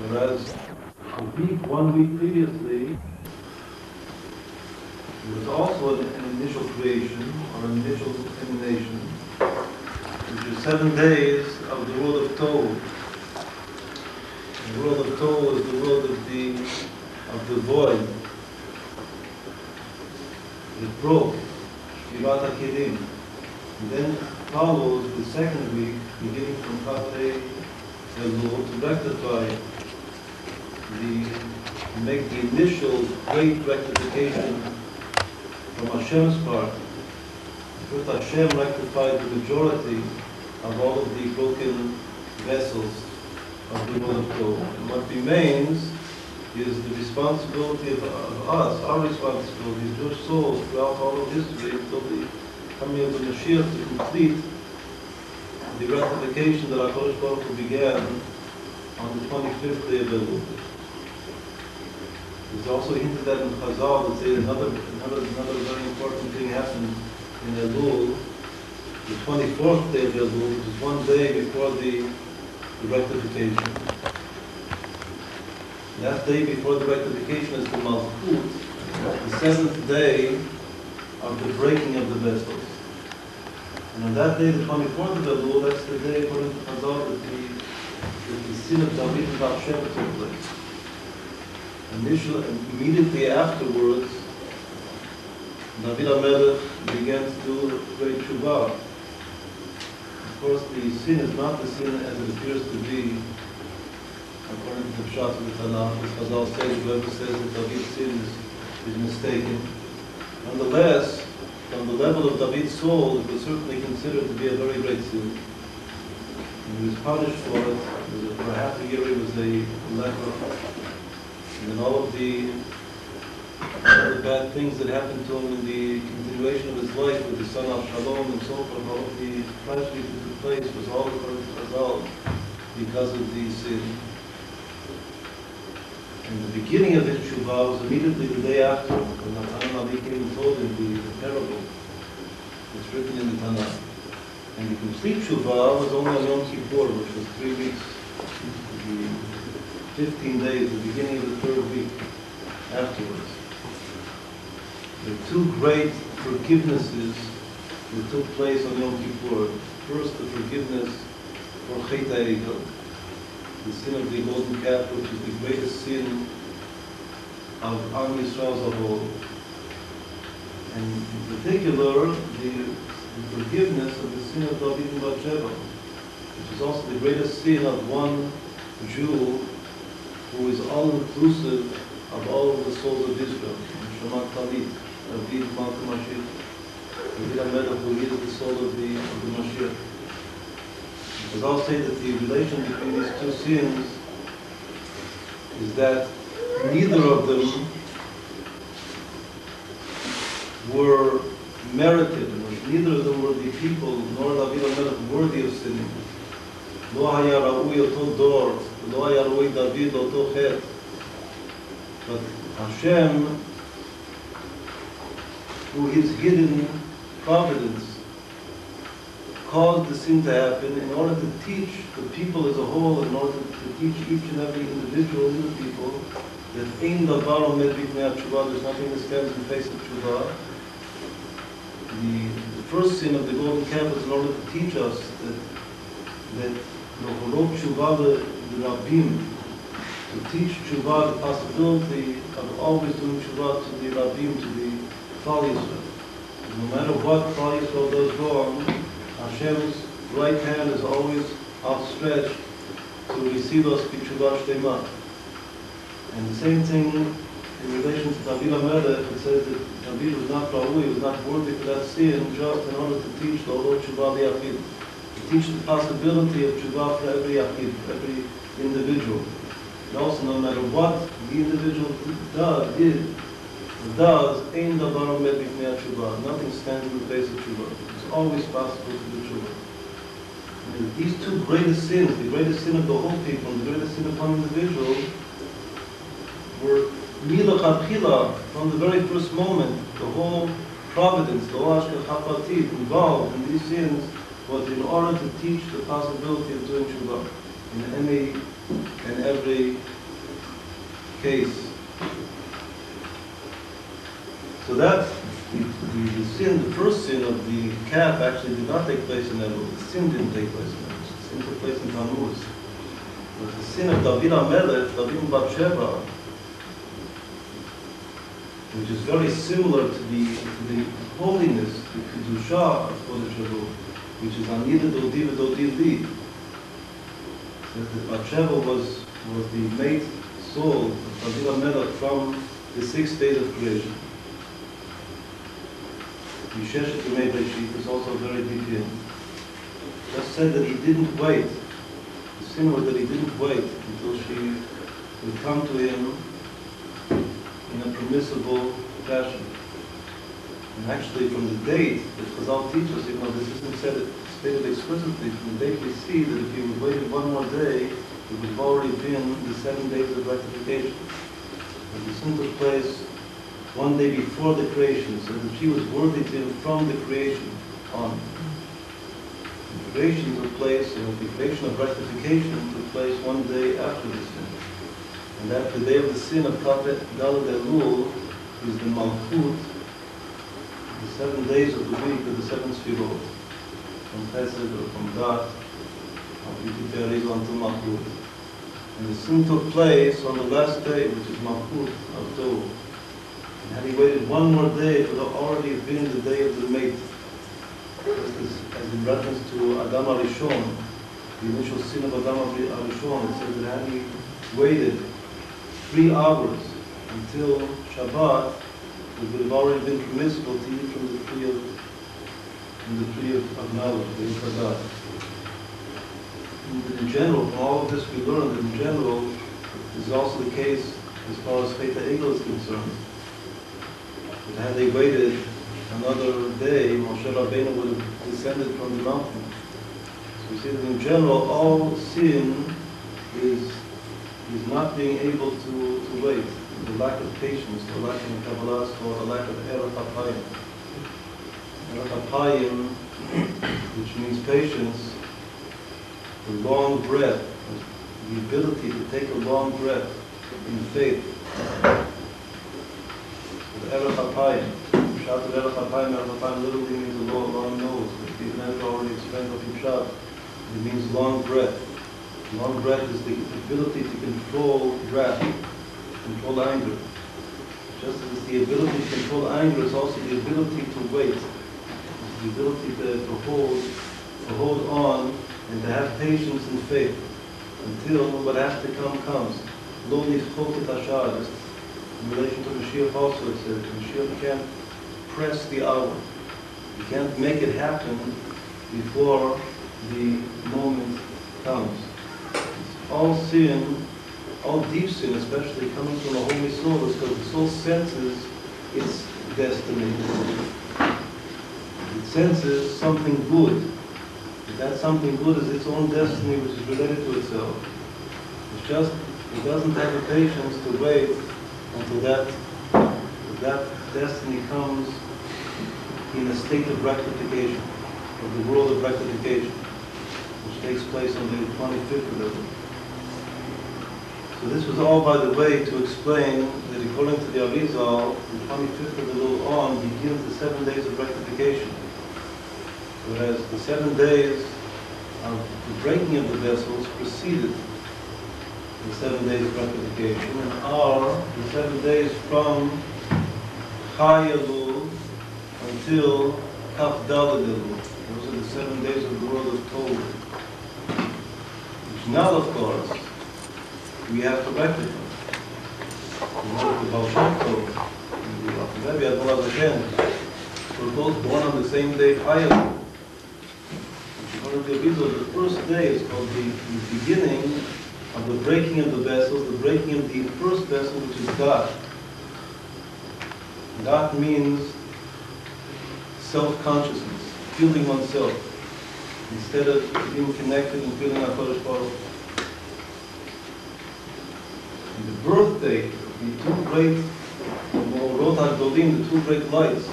Whereas one week previously, there was also an initial creation, or an initial emanation, which is 7 days of the world of Tohu. The world of Tohu is the world of the void. It broke, Shivat HaKelim. And then follows the second week, beginning from Kafei Elul, to rectify make the initial great rectification from Hashem's part. First, Hashem rectified the majority of all of the broken vessels of the world of Torah. And what remains is the responsibility of us, our responsibility as Jewish souls throughout all of history until the coming of the Mashiach to complete the rectification that our Kodesh Baruch Hu began on the 25th day of Elul. There's also hinted at in Chazal that say another very important thing happened in Elul, the 24th day of Elul, which is 1 day before the rectification. That day before the rectification is the Malchut, the 7th day of the breaking of the vessels. And on that day, the 24th of Elul, that's the day according to Chazal that the sin of David and Bathsheba took place. Immediately afterwards, David HaMelech began to do great tshuva. Of course, the sin is not the sin as it appears to be, according to the Pshat of the Tanakh. As Chazal says, whoever says that David's sin is mistaken. Nonetheless, from the level of David's soul, it was certainly considered to be a very great sin. And he was punished for it. For half a year he was a leper. And then all of the bad things that happened to him in the continuation of his life with his son Shalom and so forth, all of the tragedies that took place was all according to Chazal because of the sin. And the beginning of his tshuva was immediately the day after, when Natan Navi came and told him the parable that's written in the Tanakh. And the complete tshuva was only on Yom Kippur, which was 3 weeks, 15 days, the beginning of the 3rd week afterwards. There are 2 great forgivenesses that took place on Yom Kippur. First, the forgiveness for Chet HaEgel, the sin of the golden calf, which is the greatest sin of Am Yisrael as a whole. And in particular, the forgiveness of the sin of David and Bathsheba, which is also the greatest sin of one Jew who is all-inclusive of all of the souls of Israel. Shema David, David Malka Mashiach, David HaMelech, who is the soul of the Mashiach. Because I'll say that the relation between these 2 sins is that neither of them were merited, neither of them were the people, nor David HaMelech, worthy of sinning. לא היה ראוי אותו דור, לא היה ראוי דוד אותו חטא. But Hashem, through His hidden providence, caused the sin to happen in order to teach the people as a whole, in order to teach each and every individual in the people that ein davar omed b'fnei tshuva, there's nothing that stands in the face of tshuva. The first sin of the golden calf was in order to teach us that the tshuva, the rabbim, to teach tshuva, the possibility of always doing tshuva to the rabbim, to the Klal Yisrael. No matter what Klal Yisrael does wrong, Hashem's right hand is always outstretched to receive us b'tshuva shlema. And the same thing in relation to David HaMelech, it says that David was not Rahui, was not worthy for that sin, just in order to teach the Lord tshuva li'achid. Teach the possibility of tshuva for every yachid, for every individual. And also, no matter what the individual does, ein davar omed b'fnei tshuva. Nothing stands in the face of tshuva. It's always possible to do tshuva. These 2 greatest sins, the greatest sin of the whole people and the greatest sin of one individual, were milachatchila, from the very first moment. The whole providence, the whole hashgacha pratit involved in these sins was in order to teach the possibility of doing tshuva in every case. So that the sin, the first sin of the calf actually did not take place in Elul. The sin didn't take place in Elul. The sin took place in Tammuz. But the sin of David HaMelech, David and Bathsheba, which is very similar to the holiness, the Kedusha of Kodesh Elul, which is Anida Dodi V'Dodi Li. That Bathsheba was the mate soul of David HaMelech from the 6 days of creation. Yisheshet Yemei Beishit is also very deep in. Just said that he didn't wait. The sin was that he didn't wait until she would come to him in a permissible fashion. And actually from the date that Chazal teaches, even though this isn't stated explicitly, from the date we see that if he would wait one more day, it would have already been the 7 days of rectification. And the sin took place one day before the creation, so that she was worthy to him from the creation on. The creation took place, and the creation of rectification took place one day after the sin. And that the day of the sin of Dalet Elul is the Malchut, the 7 days of the week of the 7 Sfirot, from Chesed or from Dat, until Malchut. And the sin took place on the last day, which is Malchut of Tov. And had he waited one more day, it would have already been the day of the mate. As in reference to Adam HaRishon, the initial sin of Adam HaRishon, it says that had he waited 3 hours until Shabbat, it would have already been permissible to eat from the tree of knowledge, the Yitzchak. In general, from all of this we learned that in general, this is also the case as far as Chet HaEgel is concerned. But had they waited another day, Moshe Rabbeinu would have descended from the mountain. So we see that in general, all sin is not being able to wait. The lack of patience, the lack of Kabbalah, or the lack of Erech HaPayim. Erech HaPayim, which means patience, the long breath, the ability to take a long breath in faith. The Erech HaPayim. Pshat of Erech HaPayim, Erech HaPayim literally means a long nose. But even as already explained what Pshat, it means long breath. Long breath is the ability to control wrath, control anger. Just as it's the ability to control anger, it's also the ability to wait. It's the ability to hold on and to have patience and faith until what has to come comes. Lo nifchot et hashar. In relation to Mashiach also, it says Mashiach can't press the hour. You can't make it happen before the moment comes. All sin, all deep sin, especially coming from a holy soul, is because the soul senses its destiny. It senses something good. If that something good is its own destiny, which is related to itself. It's just, it doesn't have the patience to wait until that destiny comes in a state of rectification, of the world of rectification, which takes place on the 25th of Elul. So this was all, by the way, to explain that according to the Arizal, the 25th of Elul on begins the 7 days of rectification. Whereas the 7 days of the breaking of the vessels preceded the 7 days of rectification and are the 7 days from Chai Elul until Kaf Daled Elul. Those are the 7 days of the world of Tov. Which now, of course, we have to rectify. The Baal Shem Tov and the Rebbe Admor Hashem were both born on the same day, Chai Elul. According to the first day is called the beginning of the breaking of the vessels, the breaking of the first vessel, which is God. God means self-consciousness, feeling oneself, instead of being connected and feeling HaKadosh Baruch. And the birthday, the two great Orot HaGdolim, the two great lights,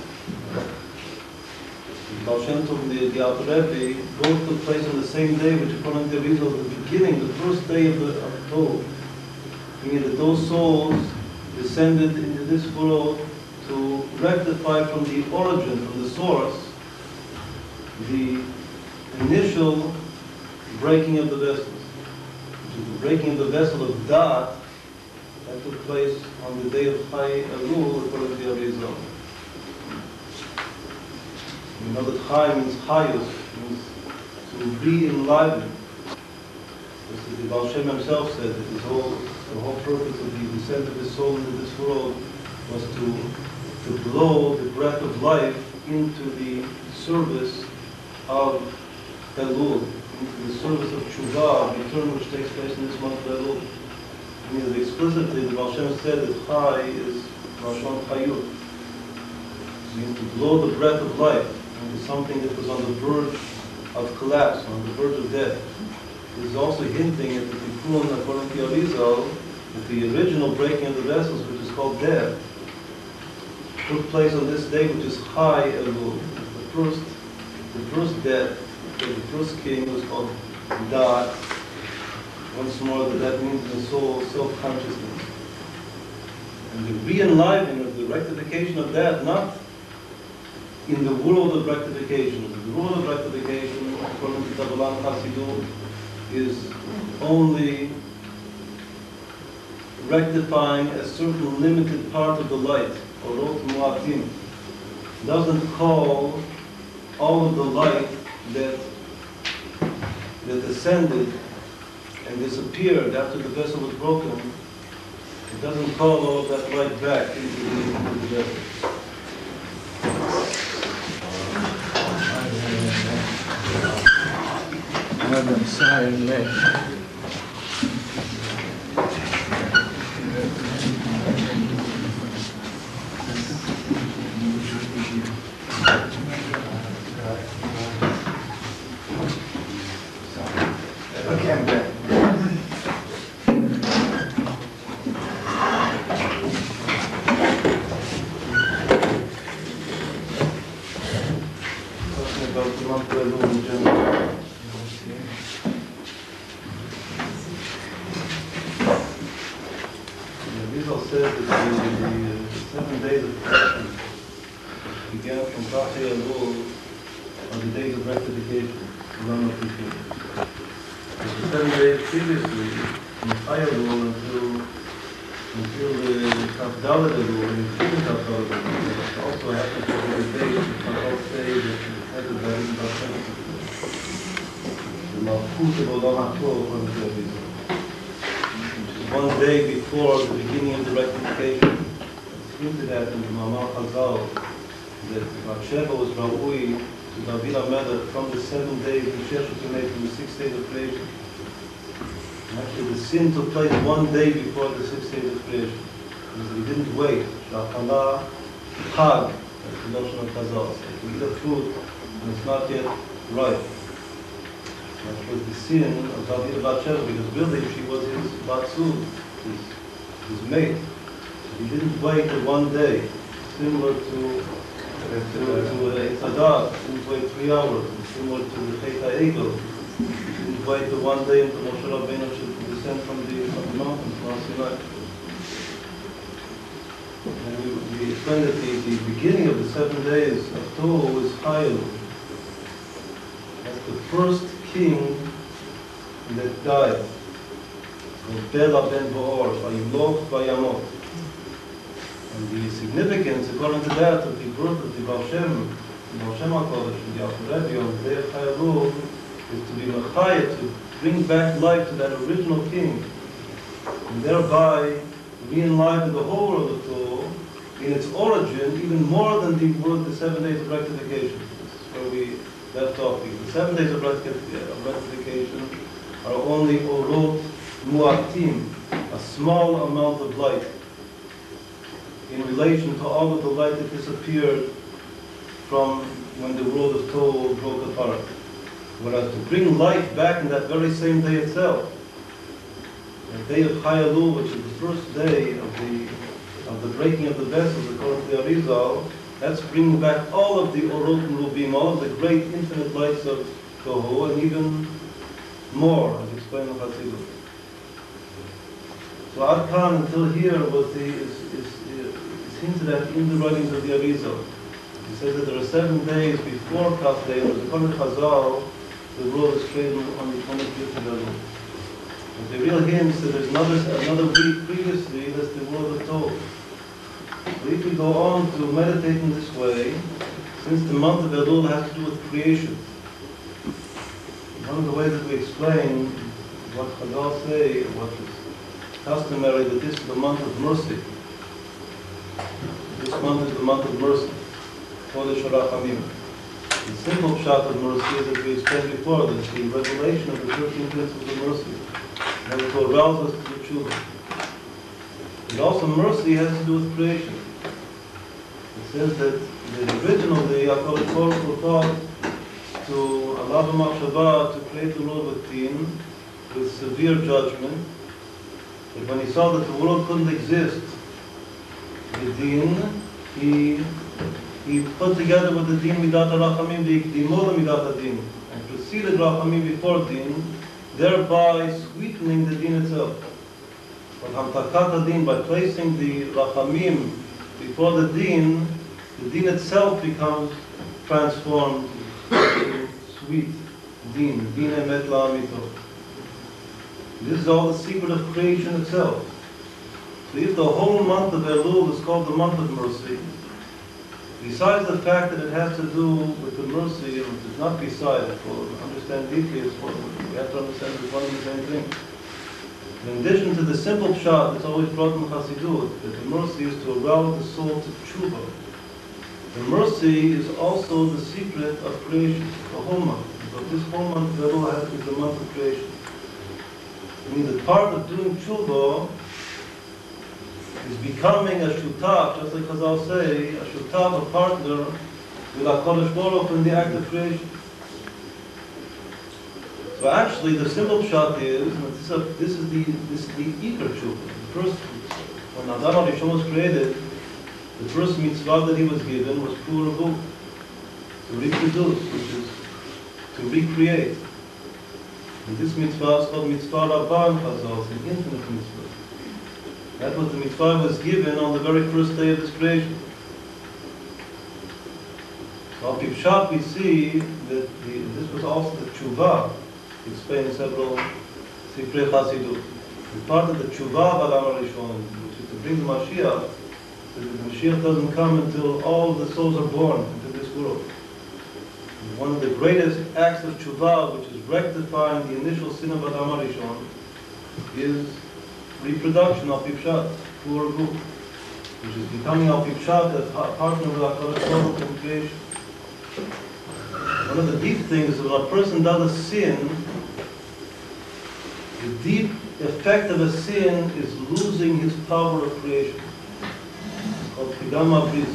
the Baal Shem Tov and the Alter Rebbe, both took place on the same day, which according to the Arizal, the beginning, the first day of Tov, meaning that those souls descended into this world to rectify from the origin, from the source, the initial breaking of the vessels, which is the breaking of the vessel of Da'at that took place on the day of Chai Elul, according to the Arizal. We know that Chai means Chayus, means to re-enliven. Just as the Baal Shem himself said, that the whole purpose of the descent of his soul into this world was to blow the breath of life into the service of Elul, into the service of Tshuva, return which takes place in this month of Elul. I mean, explicitly, the Baal Shem said that Chai is Lashon Chayut. It means to blow the breath of life into something that was on the verge of collapse, on the verge of death. This is also hinting at the Tikkun, according to Arizal, that the original breaking of the vessels, which is called death, took place on this day, which is Chai Elul. The first death, the first king was called Da'at. Once more, that means the soul, self-consciousness. And the re-enlivening of the rectification of that, not in the world of rectification. The world of rectification, according to Hasidut, is only rectifying a certain limited part of the light, or Rot Mu'atim. It doesn't call all of the light that ascended and disappeared after the vessel was broken. It doesn't call all of that light back into the vessel. One day before the beginning of the rectification, it's hinted at in the Mamar Chazal that Sheva was Ra'ui to David HaMelech from the 7 days in Sheshet he made from the 6 days of creation. And actually the sin took place 1 day before the 6 days of creation. Because he didn't wait. Sha'chala Chag, that's the notion of Chazal. So we eat a fruit and it's not yet ripe. That was the sin of David Sheva, because really she was his Batsu, his mate. He didn't wait for 1 day, similar to Eitzadah, didn't wait 3 hours, similar to the Chet HaEgel. He didn't wait for 1 day until Moshe Rabbeinu should descend from the mountain, from Sinai. And we explained that the beginning of the 7 days of Tohu is Elul. That's the first king that died. Bela ben Boor, Vayimloch Vayamot. And the significance, according to that, of the birth of the Baal Shem HaKodesh, the Alter Rebbe, on the day of Elul, is to be Machaya, to bring back life to that original king, and thereby re-enliven the whole world of Torah in its origin, even more than the 7 days of rectification. This is where we left off. The 7 days of rectification are only Orot Mu'atim, a small amount of light, in relation to all of the light that disappeared from when the world of Torah broke apart. Whereas to bring life back in that very same day itself, the day of Chai Elul, which is the first day of the breaking of the vessels, according to the Arizal, that's bringing back all of the Orot Merubim, all of the great infinite lights of Tohu, and even more, as explained in Hasidut. So Ad Kan until here is hinted at in the writings of the Arizal. He says that there are 7 days before Kaf Day, whereas according to Chazal, the world is created on the 25th of Elul. But the real hint is that there's another week previously that's the world of Tov. So if we go on to meditate in this way, since the month of Elul has to do with creation, one of the ways that we explain what Chazal say, what is customary, that this is the month of mercy. This month is the month of mercy. Chodesh Rachamim. The simple pshat of mercy is that we explained before, that the revelation of the 13 principles of mercy, and it will arouse us to the tshuva. And also mercy has to do with creation. It says that originally HaKadosh Baruch Hu thought to allow the machshava to create the world with din, with severe judgment. But when he saw that the world couldn't exist with din, he put together with the din midat rachamim the midat din, and preceded rachamim before din, thereby sweetening the din itself. But hamtakat din, by placing the rachamim before the din itself becomes transformed to sweet din emet la'amito. This is all the secret of creation itself. So if the whole month of Elul is called the month of mercy, besides the fact that it has to do with the mercy, which is not beside it, for understand deeply, we have to understand it's one and the same thing. In addition to the simple pshat that's always brought in Hasidut, that the mercy is to arouse the soul to tshuva, the mercy is also the secret of creation, the whole month. But this whole month of Elul is the month of creation. I mean, the part of doing tshuva is becoming a shutaf, just like Chazal say, a shutaf, a partner with HaKadosh Baruch Hu in the act of creation. So actually, the simple pshat is, and this is the ikar tshuva. The first, when Adam HaRishon was created, the first mitzvah that he was given was puravu, to reproduce, which is to recreate. And this mitzvah is called mitzvah rabbah in Chazal, it's an infinite mitzvah. That was the mitzvah was given on the very first day of his creation. So on Pipshat we see that this was also the tshuva, explained in several Sifrei Chasidut. The part of the tshuva of Adam HaRishon, which is to bring the Mashiach, that the Mashiach doesn't come until all the souls are born into this world. And one of the greatest acts of tshuva, which is rectifying the initial sin of Adam HaRishon, is reproduction of Pipshat, Puravu, which is becoming of Pipshat as partner with HaKadosh Baruch Hu in creation. One of the deep things is when a person does a sin, the deep effect of a sin is losing his power of creation. It's called Pigam Bris.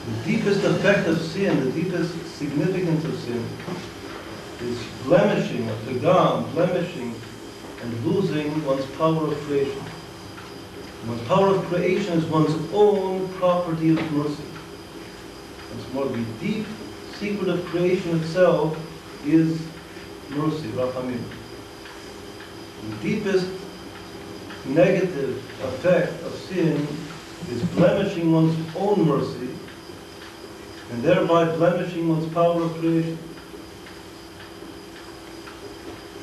The deepest effect of sin, the deepest significance of sin, is blemishing, a Pigam, blemishing, and losing one's power of creation. One's power of creation is one's own property of mercy. Once more, the deep secret of creation itself is mercy, Rachamim. The deepest negative effect of sin is blemishing one's own mercy, and thereby blemishing one's power of creation.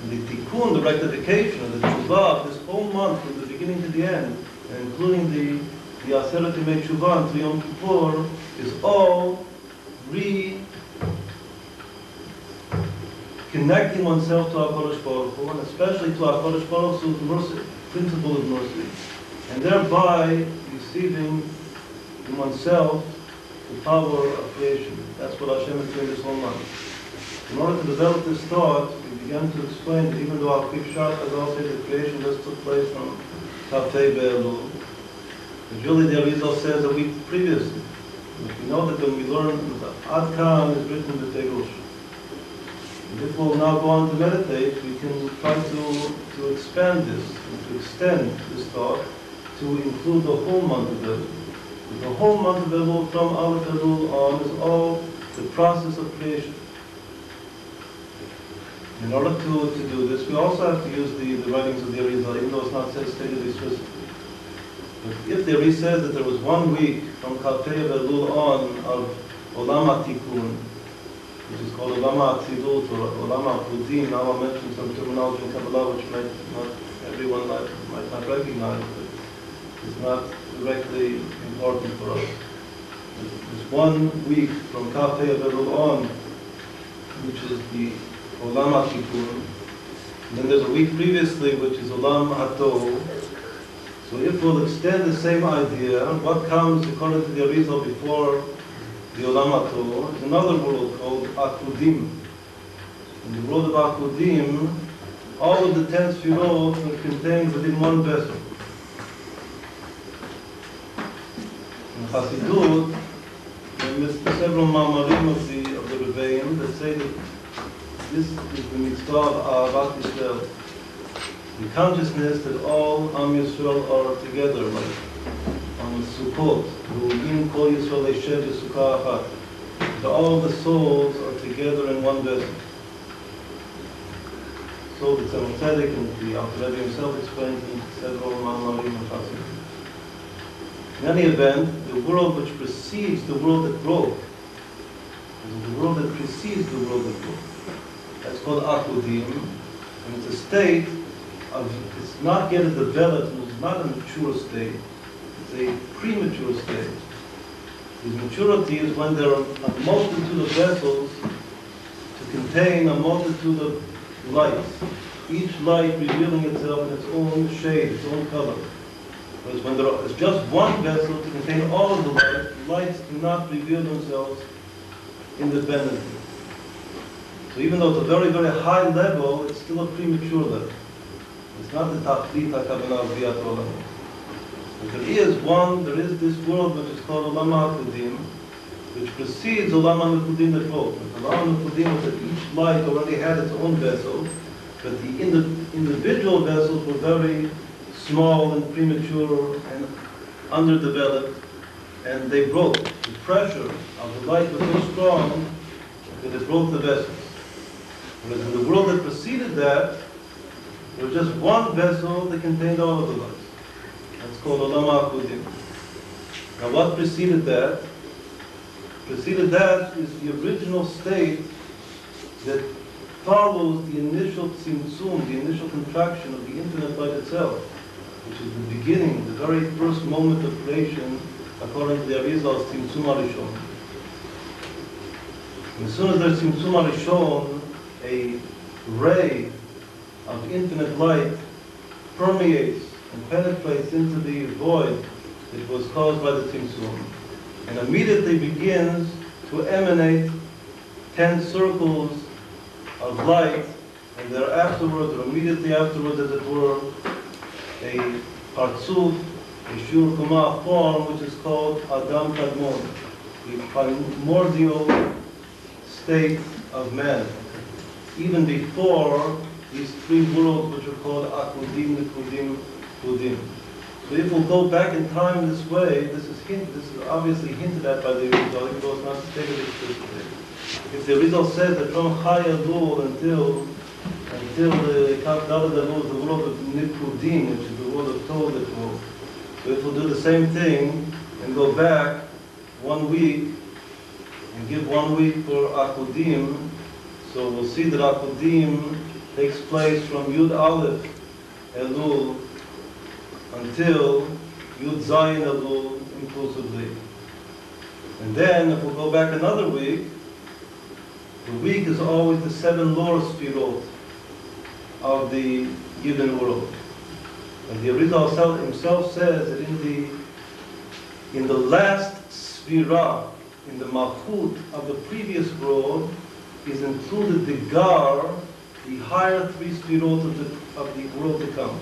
And the tikkun, the rectification, the tshuva, this whole month from the beginning to the end, and including the Aseret Yemei Tshuva until Yom Kippur, is all connecting oneself to HaKadosh Baruch Hu, and especially to HaKadosh Baruch Hu's mercy, principle of mercy, and thereby receiving in oneself the power of creation. That's what Hashem is doing this whole month. In order to develop this thought, we began to explain that even though our Pipshat has also the creation just took place from Kafei Be'elul, but really the Arizal says a week previously. We know that when we learn that Ad Kan is written with Tegush. And if we'll now go on to meditate, we can try to expand this, and to extend this thought to include the whole month of Elul. The whole month of Elul, from Aleph Elul on, is all the process of creation. In order to do this, we also have to use the writings of the Arizal, even though it's not stated explicitly. But if the Arizal says that there was 1 week from Kafei of Elul on of Olam HaTikun, which is called Olam HaTzilut or Olam HaPudim, now I'll mention some terminology in Kabbalah which not everyone might not recognize, but it's not directly important for us. There's 1 week from Kafei of Elul on, which is the Olam HaTikun. Then there's a week previously, which is Olam HaTov. So if we'll extend the same idea, what comes according to the Arizal before the Olam HaTov is another world called Akudim. In the world of Akudim, all of the 10 Sfirot are contained within 1 vessel. In Chasidut, there are several ma'amarim of the Rebbeim that say that this is the mitzvah of Ahavat Yisrael, the consciousness that all Am Yisrael are together, like on Sukkot, Ru'in Kol Yisrael Eshev Yisukah Achat, that all the souls are together in 1 vessel. So the Tzemach Tzedek and the Alter Rebbe himself explains in several ma'amarim and Chasidut. In any event, the world which precedes the world that broke is the world that precedes the world that broke. That's called Akudim, and it's a state of, it's not yet developed, it's not a mature state, it's a premature state. The maturity is when there are a multitude of vessels to contain a multitude of lights, each light revealing itself in its own shade, its own color. Whereas when there is just 1 vessel to contain all of the lights do not reveal themselves independently. So even though it's a very, very high level, it's still a premature level. It's not the Tachlit HaKavanah B'yat Olam. But there is this world which is called Olam HaKudim, which precedes Olam HaMekudim that broke. Olam HaMekudim was that each light already had its own vessel, but the individual vessels were very small and premature and underdeveloped, and they broke. The pressure of the light was so strong that it broke the vessels. Whereas in the world that preceded that, there was just 1 vessel that contained all of the lights. That's called Olam HaKudim. Now what preceded that? Preceded that is the original state that follows the initial tzimtzum, the initial contraction of the infinite light itself, which is the beginning, the very first moment of creation, according to the Arizal's tzimtzum harishon. As soon as there's tzimtzum harishon, a ray of infinite light permeates and penetrates into the void that was caused by the tzimtzum, and immediately begins to emanate 10 circles of light, and there afterwards, or immediately afterwards, as it were, a partzuf, a shiur kumah form, which is called Adam Kadmon, the primordial state of man, even before these 3 worlds which are called Akudim, Nikudim, Kudim. So if we'll go back in time this way, this is obviously hinted at by the Arizal, even though it's not stated explicitly. If the Arizal says that from Chai Elul until the Kaf Daled Elul, the world of Nikudim, which is the world of Tov that will. So if we'll do the same thing and go back 1 week and give 1 week for Akudim, so we'll see that Akudim takes place from Yud Aleph Elul until Yud Zayin Elul inclusively. And then if we'll go back another week, the week is always the 7 lower Sfirot of the given world. And the Arizal himself says that in the last Sfirah, in the Malchut of the previous world, is included the Gar, the higher 3 Sfirot of the world to come.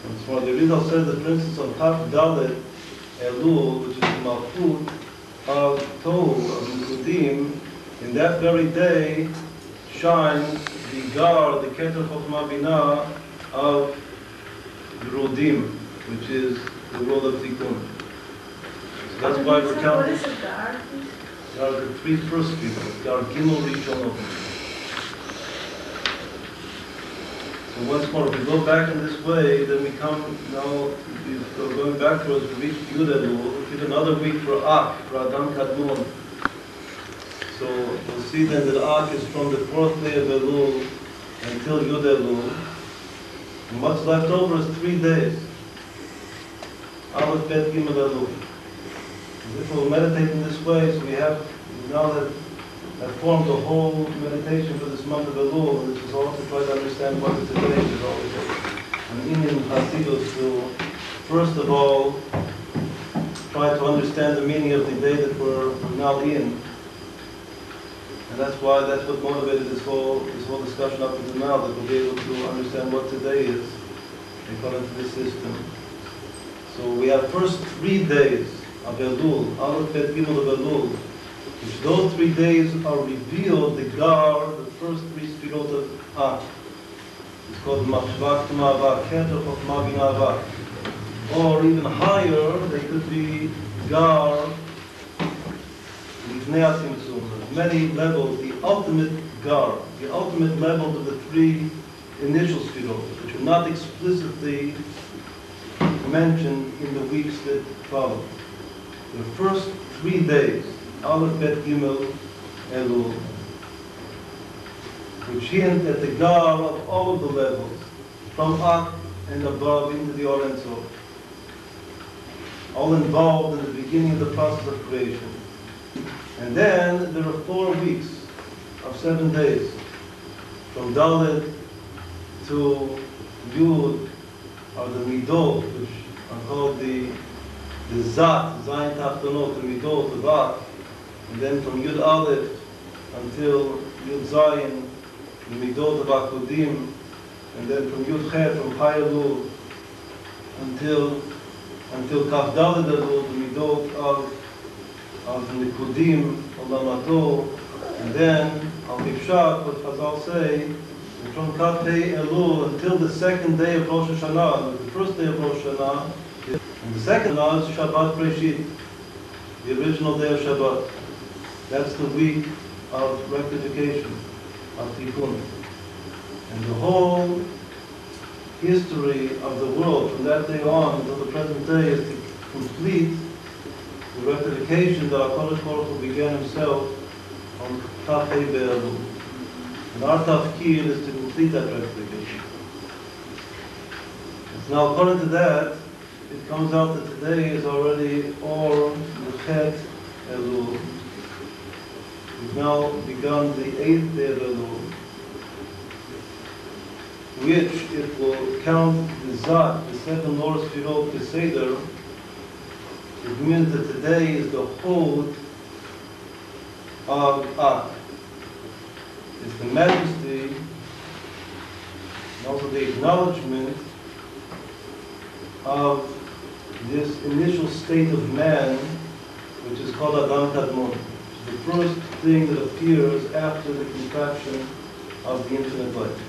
And so the Arizal says that, for instance, on Kaf Dalet Elul, which is the Malchut of Tov, of Nikudim, in that very day shines the Gar, the Keter Chokhmah Binah of Yerudim, which is the world of Tikkun. So that's why we're counting. What is a Gar? There are the 3 first people. Gar Gimel Rishon. And once more, if we go back in this way, then we come now, we're going backwards, we reach Yud Elul, give another week for Ak, for Adam Kadmon. So we'll see then that Ak is from the 4th day of Elul until Yud Elul. And what's left over is 3 days. Aleph, Bet, Gimel, Elul. If we'll meditate in this way, so we have now that formed the whole meditation for this month of Elul, which is also try to understand what is today is always an Indian Hasidus to, first of all, try to understand the meaning of the day that we're now in. And that's what motivated this whole discussion up until now, that we'll be able to understand what today is according to this system. So we have first 3 days of Elul, Aleph, Bet, Gimel of Elul, which those 3 days are revealed, the first 3 spirot of Ak. It's called Machshvak Ma'avak, Keter of Maginavak. Or even higher, they could be Gar, Livnei Tzimtzum. Many levels, the ultimate Gar, the ultimate levels of the 3 initial spirot, which are not explicitly mentioned in the weeks that follow. The first 3 days, Aleph, Bet, Gimel, Elul, which hint at the Gar of all of the levels, from Ak and above into the Or Ein Sof, all involved in the beginning of the process of creation. And then there are 4 weeks of 7 days, from Dalet to Yud, or the Midot, which are called the Zat, Zayin Tachtonot, the Midot, the Vat. And then from Yud Aleph until Yud Zayin, the Midot of Akudim, and then from Yud Chet, from Pai Elul, until Kaf Daled Elul, the Midot of the Nikudim, Olamato, and then Al Kipshat, what Chazal say, and from Kaf Pei Elul until the 2nd day of Rosh Hashanah, the 1st day of Rosh Hashanah, and the 2nd day is Shabbat Breshit, the original day of Shabbat. That's the week of rectification, of tikkun. And the whole history of the world from that day on until the present day is to complete the rectification that HaKadosh Baruch Hu began himself on Tafei Be'elu. And our tafkir is to complete that rectification. So now according to that, it comes out that today is already Or Yechet Elul. We've now begun the 8th day of Elul, which, if we'll count the Zat, the 7 Lord's Sfirot, the Seder, it means that today is the Hod of Ak. It's the majesty, and also the acknowledgement of this initial state of man, which is called Adam Kadmon. The first thing that appears after the contraction of the infinite light.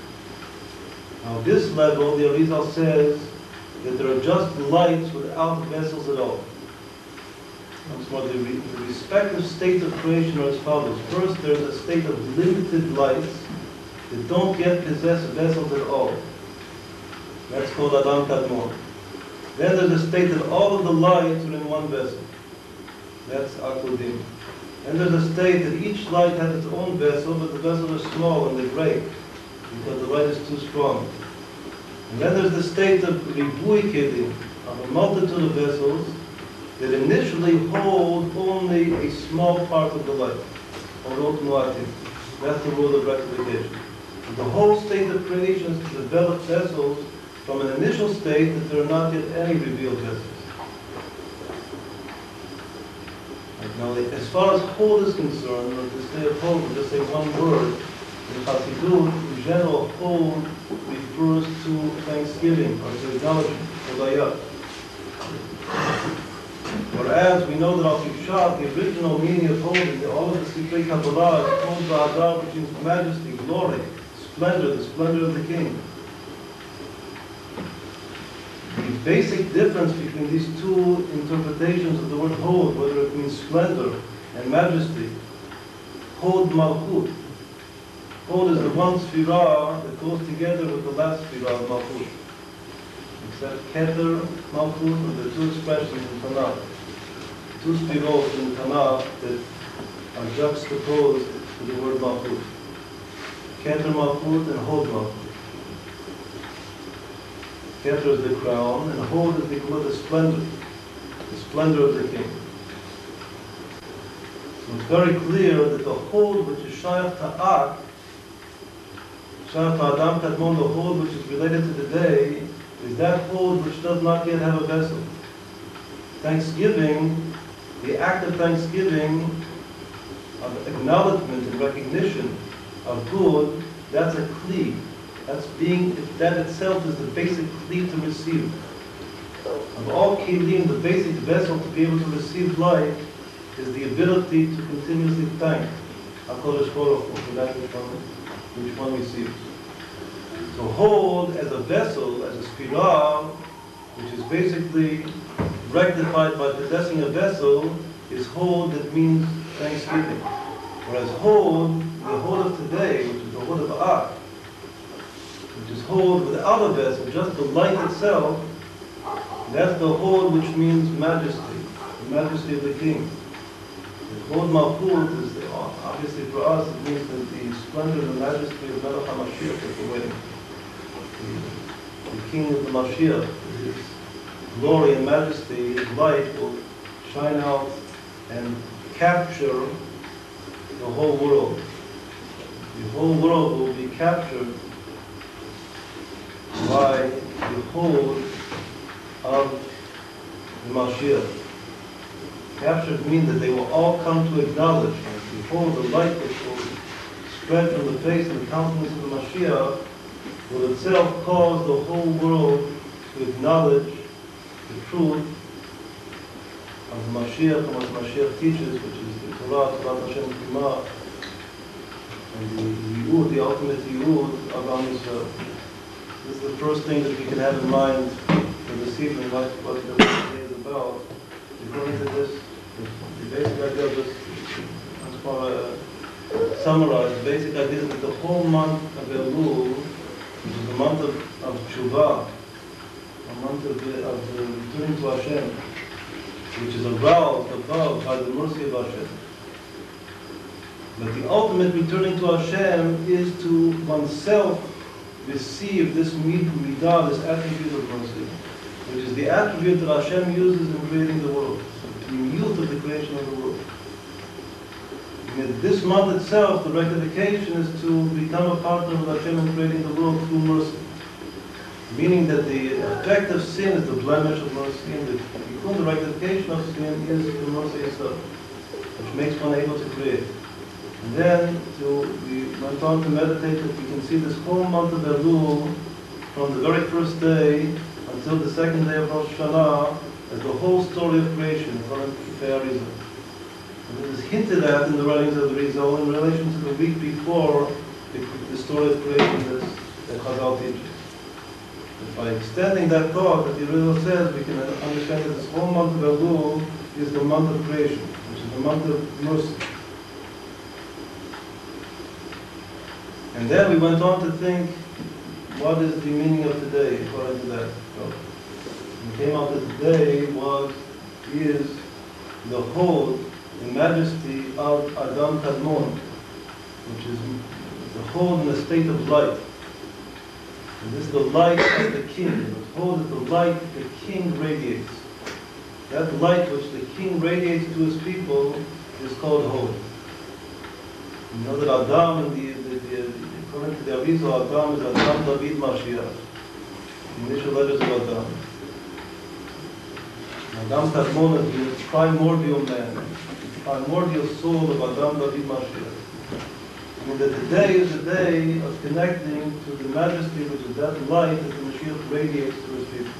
Now this level, the Arizal says that there are just lights without vessels at all. The respective states of creation are as follows. First, there's a state of limited lights that don't yet possess vessels at all. That's called Adam Kadmon. Then there's a state that all of the lights are in one vessel. That's Akudim. And there's a state that each light has its own vessel, but the vessels are small and they break because the light is too strong. And then there's the state of Ribui Kedim, of a multitude of vessels that initially hold only a small part of the light. That's the rule of rectification. And the whole state of creation is to develop vessels from an initial state that there are not yet any revealed vessels. Now, as far as Hod is concerned, or to say of Hod, we'll just say one word. In Hasidut, in general, Hod refers to thanksgiving, or to acknowledgement, Hodayah. Whereas we know that Al-Kipshat, the original meaning of Hod, in all of the Sifrei Kabbalah, is Hod Ba'adar, which means majesty, glory, splendor, the splendor of the king. The basic difference between these two interpretations of the word Hod, whether it means splendor and majesty, Hod Malchut, Hold is the one sphira that goes together with the last sphira of Malchut. Except Keter, Malchut, are the two expressions in Tanakh. Two sphirot in Tanakh that are juxtaposed to the word Malchut. Keter Malchut and Hod Malchut. Keter is the crown, and Hod is the splendor of the king. So it's very clear that the Hod which is Shayach Ta'ak, Shayach Ta'adam Kadmon, the Hod which is related to the day, is that Hod which does not yet have a vessel. Thanksgiving, the act of thanksgiving, of acknowledgement and recognition of good, that's a kli. That itself is the basic kli to receive. Of all kelim, the basic vessel to be able to receive life is the ability to continuously thank HaKadosh Baruch Hu for that which one receives. So hold as a vessel, as a spirah, which is basically rectified by possessing a vessel, is hold that means thanksgiving. Whereas hold, the hold of today, which is the hold of Ak, which is hold without a vessel, just the light itself, that's the hold which means majesty, the majesty of the king. The hold Malchut is, obviously for us, it means that the splendor and the majesty of Melech HaMashiach is the way. The king of the Mashiach, his glory and majesty, his light will shine out and capture the whole world. The whole world will be captured by the hold of the Mashiach. Captured means that they will all come to acknowledge, and behold, the light which will spread from the face and the countenance of the Mashiach will itself cause the whole world to acknowledge the truth of the Mashiach and what the Mashiach teaches, which is the Torah, Torah Hashem Kima, and the Yi'ud, the ultimate Yi'ud of Am Yisrael. This is the first thing that we can have in mind for this evening, what the day is about. According to this, the basic idea of this, as far as summarize, the basic idea is that the whole month of Elul, which is the month of Tshuva, a month of returning to Hashem, which is aroused above by the mercy of Hashem. But the ultimate returning to Hashem is to oneself receive this midah, this attribute of mercy, which is the attribute that Hashem uses in creating the world, the youth of the creation of the world. And this month itself, the rectification is to become a partner of Hashem in creating the world through mercy. Meaning that the effect of sin is the blemish of mercy, and the rectification of sin is the mercy itself, which makes one able to create. And then we went on to meditate that we can see this whole month of Elul, from the very first day until the second day of Rosh Hashanah, as the whole story of creation, according to the Arizal. And it is hinted at in the writings of the Rizal in relation to the week before the story of creation that Chazal teaches. By extending that thought that the Rizal says, we can understand that this whole month of Elul is the month of creation, which is the month of mercy. And then we went on to think, what is the meaning of today according to that? So we came out that today is the whole, the majesty of Adam Kadmon, which is the whole in the state of light. And this is the light of the king. The whole is the light the king radiates. That light which the king radiates to his people is called Hod. You know that Adam, according to the Arizal, Adam is Adam David Mashiach. The initial letters of Adam. Adam Kadmon is the primordial man, the primordial soul of Adam David Mashiach. And that today is the day of connecting to the majesty, which is that light that the Mashiach radiates to his people.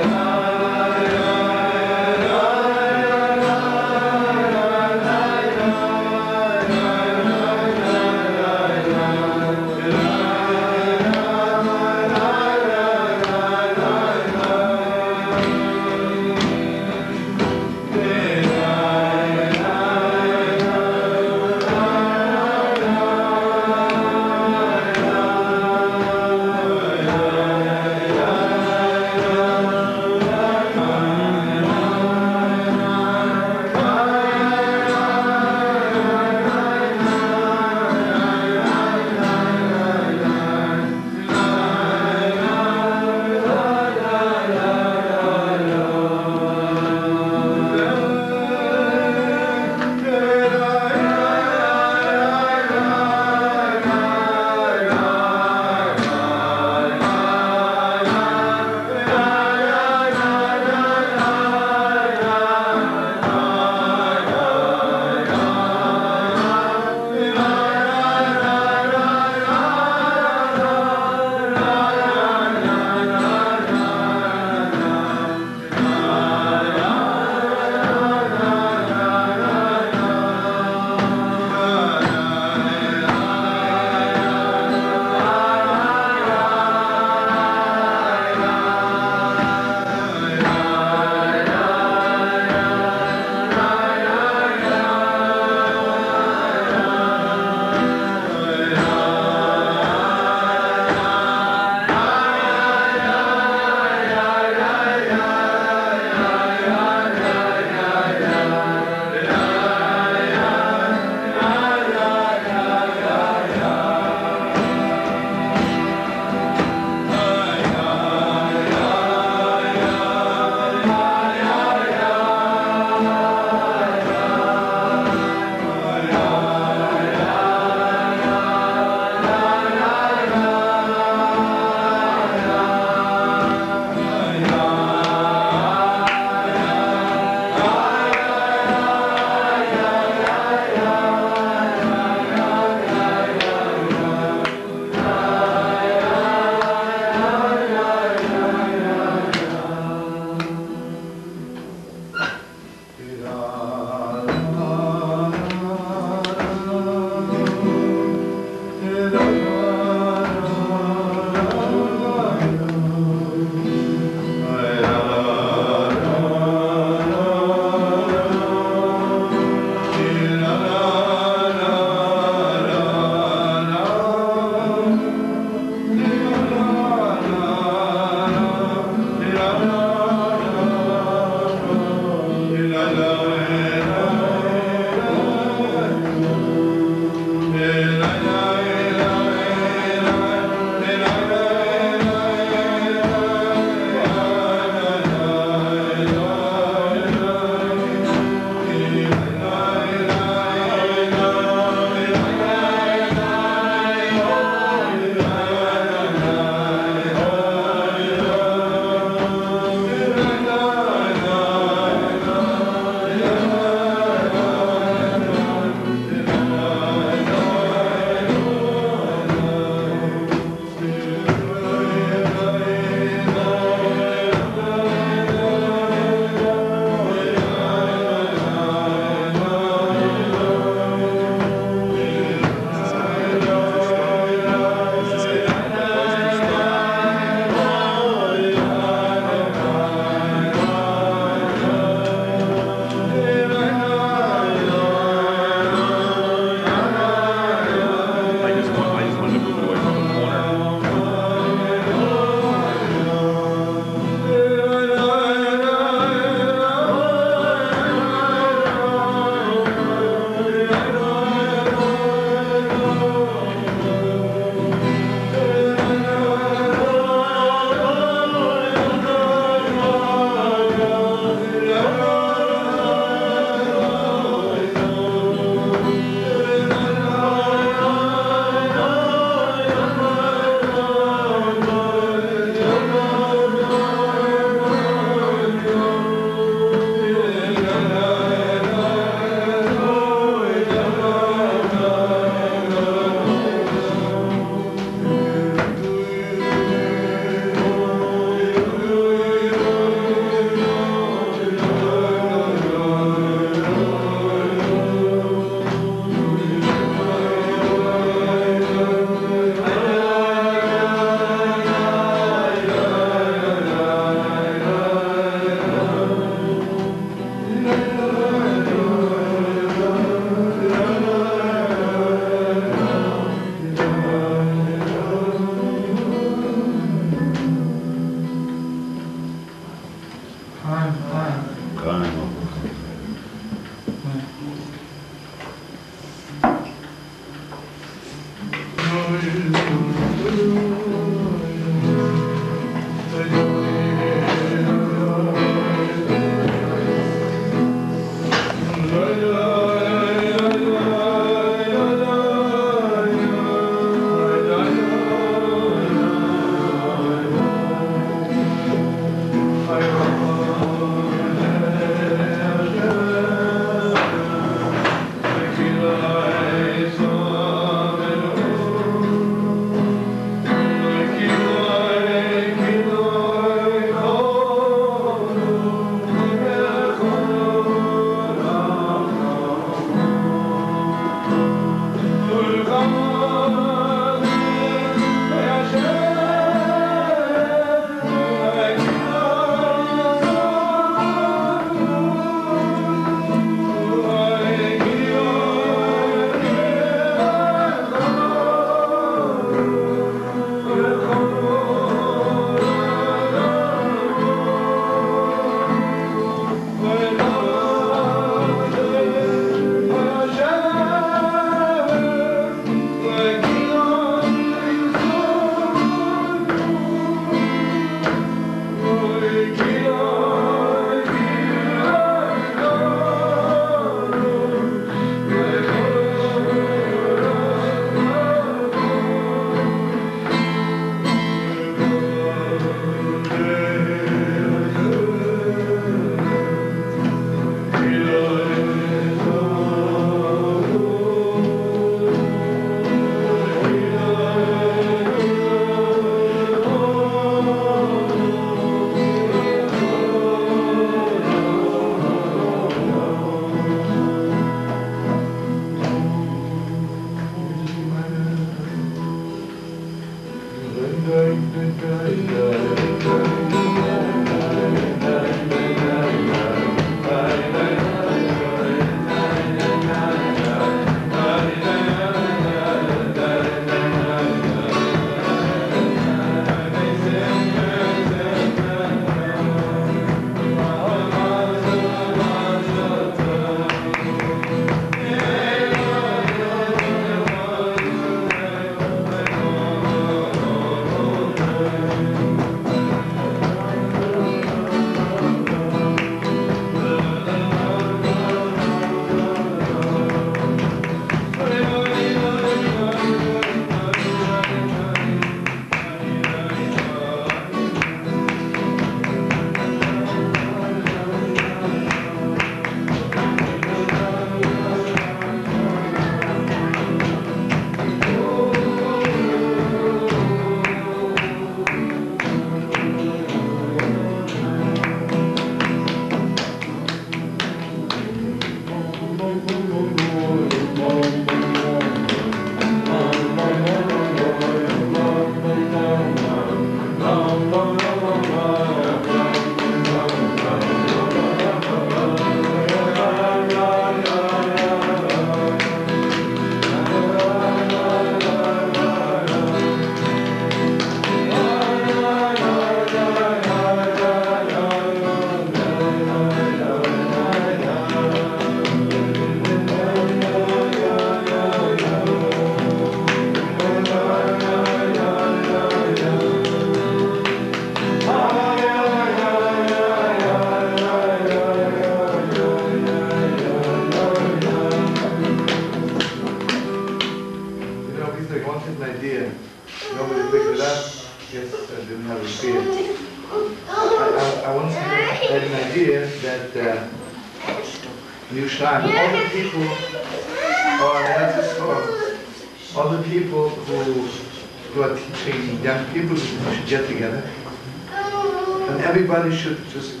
Everybody should just,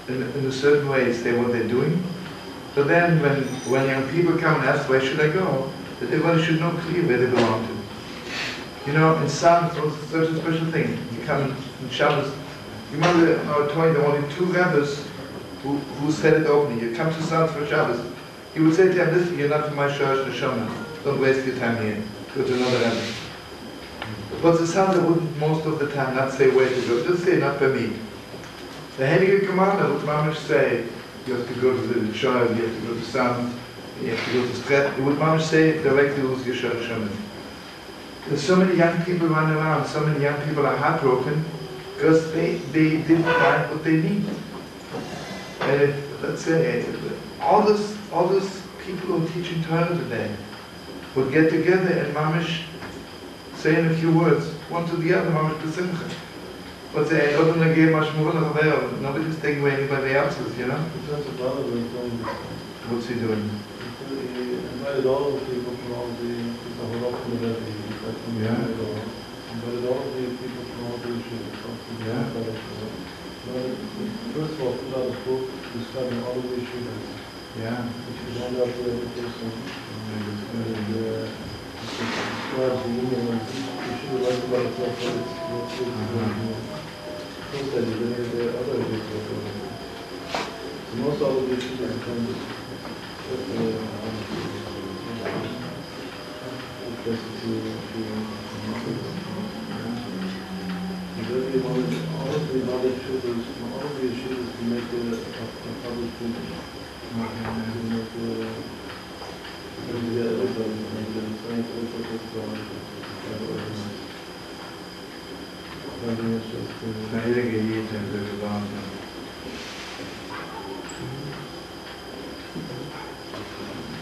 in a certain way, say what they're doing. So then, when young people come and ask, where should I go? That everybody should know clearly where they belong to. You know, in Psalms, it's such a special thing. You come in Shabbos, you remember how I told you there were only two rabbis who said it openly. You come to Psalms for Shabbos. He would say to them, listen, you're not from my church, Neshama. Don't waste your time here. Go to another rabbi. But the Psalms wouldn't most of the time not say where to go. Just say, not by me. The Heilige Commander would mamish say, you have to go to the child, you have to go to Psalms, you have to go to Stret. He would mamish say directly who's Yeshua Shemin. There's so many young people running around, so many young people are heartbroken because they didn't find what they need. And let's say, all those people who are teaching Torah today would get together and mamish say in a few words, one to the other, mamish b'simcha. But say, nobody's taking away anybody else's, you know? What's he doing? He invited all the people from all the Yeah. Invited all the people from all the issues. Yeah. First of all, put out a book describing all of the issues. Yeah. Which is hand out to every person. And describes the union and you should write about itself, but it's first that you did the other issues. So most all of the issues are kind of all of the knowledge shooters, all of the shooters to make a public figure. To make everybody, make the science also take organized. I think it's just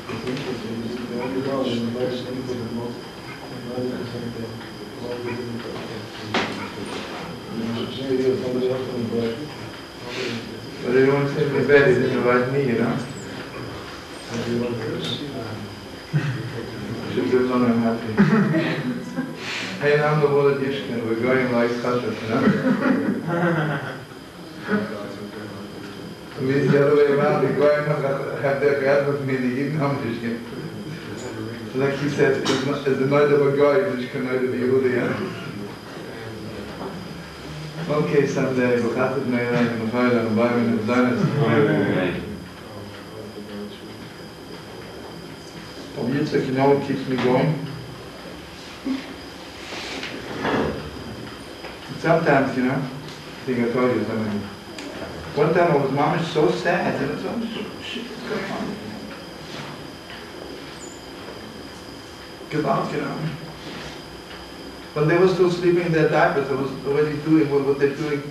it's interesting. The only one is invited people the most 90% maybe somebody else can invite. But they don't say me bad, they didn't invite me, you know? Should do one I'm happy. Hey, I'm the one that Yishkin, we're going like Chashas, you know? The other way around, the Goyim have their God with me, the Yidden Hamdishkin. Like he said, it's the night of a Goy, which can night of a Yehuda. Okay, someday, we'll have to know that in the fire and buy me the designers. Yitzchak, you know what keeps me going? Sometimes, you know, I think I told you something. One time I was mamish so sad, and it's all shit is going on. Gewalt, you know. When they were still sleeping in their diapers, I was already doing what they're doing.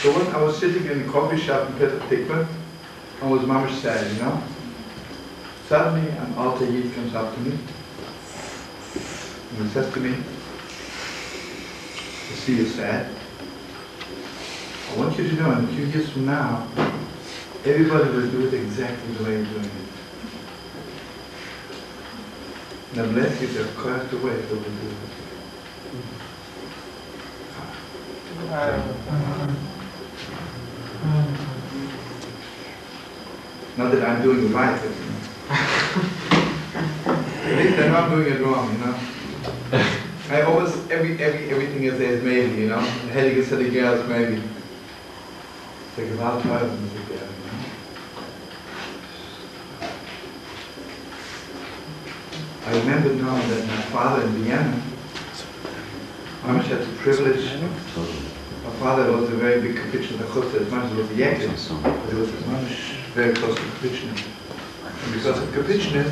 So when I was sitting in the coffee shop in Petah Tikva, I was mamish sad, you know. Suddenly, an alter Yid comes up to me, and he says to me, I see you're sad. I want you to know, in a few years from now, everybody will do it exactly the way you're doing it. And I bless you to have crossed the way to do it. Not that I'm doing it right, but at least I know I'm doing it wrong, you know. I always, everything I say is maybe, you know. Heilige said the girls maybe. It's like about time, you know. I remember now that my father in Vienna, I had the privilege. My father was a very big Kapitchner, as much as he was a Yankee, but he was very close to Kapitchner. And because of Kapitchner,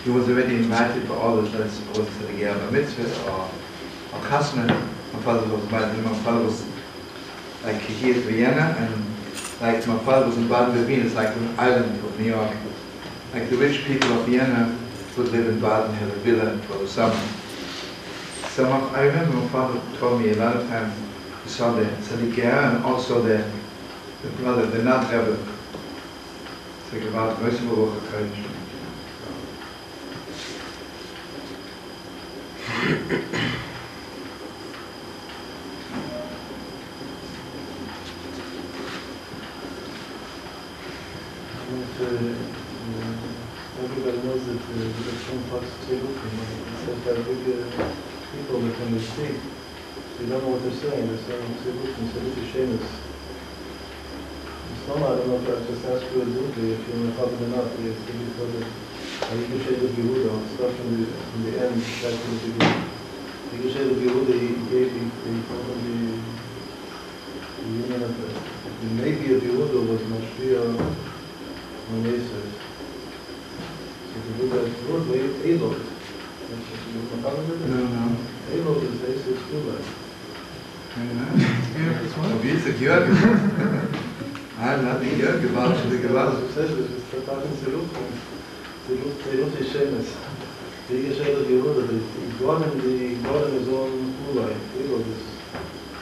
he was already invited for all the things, was the Gerber Mitzvah or Chasna. My father was invited, my father was like here in Vienna, and like my father was in Baden-Württemberg, it's like an island of New York. Like the rich people of Vienna would live in Baden, have a villa for the summer. So I remember my father told me a lot of times he saw the Tzaddiker and also the brother, the Nat Rebbe. It's like about merciful courage. Everybody knows that the Shem talks to It says that big people that when they speak, they don't know what they're saying. They're saying Tzedukah, Tzedukah Shemus. Sloma, I don't know if I just asked you if you're in a problem or not. It's to be told that Yikushay the Yehuda, stuff from the end, back to the beginning. Yikushay the Yehuda, he told him the union of the maybe of Yehuda was Mashpia on Yisrael. So the Yehuda word, Elul. No. Elul is Eis's Ulai. Wie ist der Jörg gemacht? Hat die Jörg gemacht, schon die gemacht. Das ist total in Zeruf ist Schemes. Die Geschichte der Jehuda, die Gordon ist so ein Ulai. Elul ist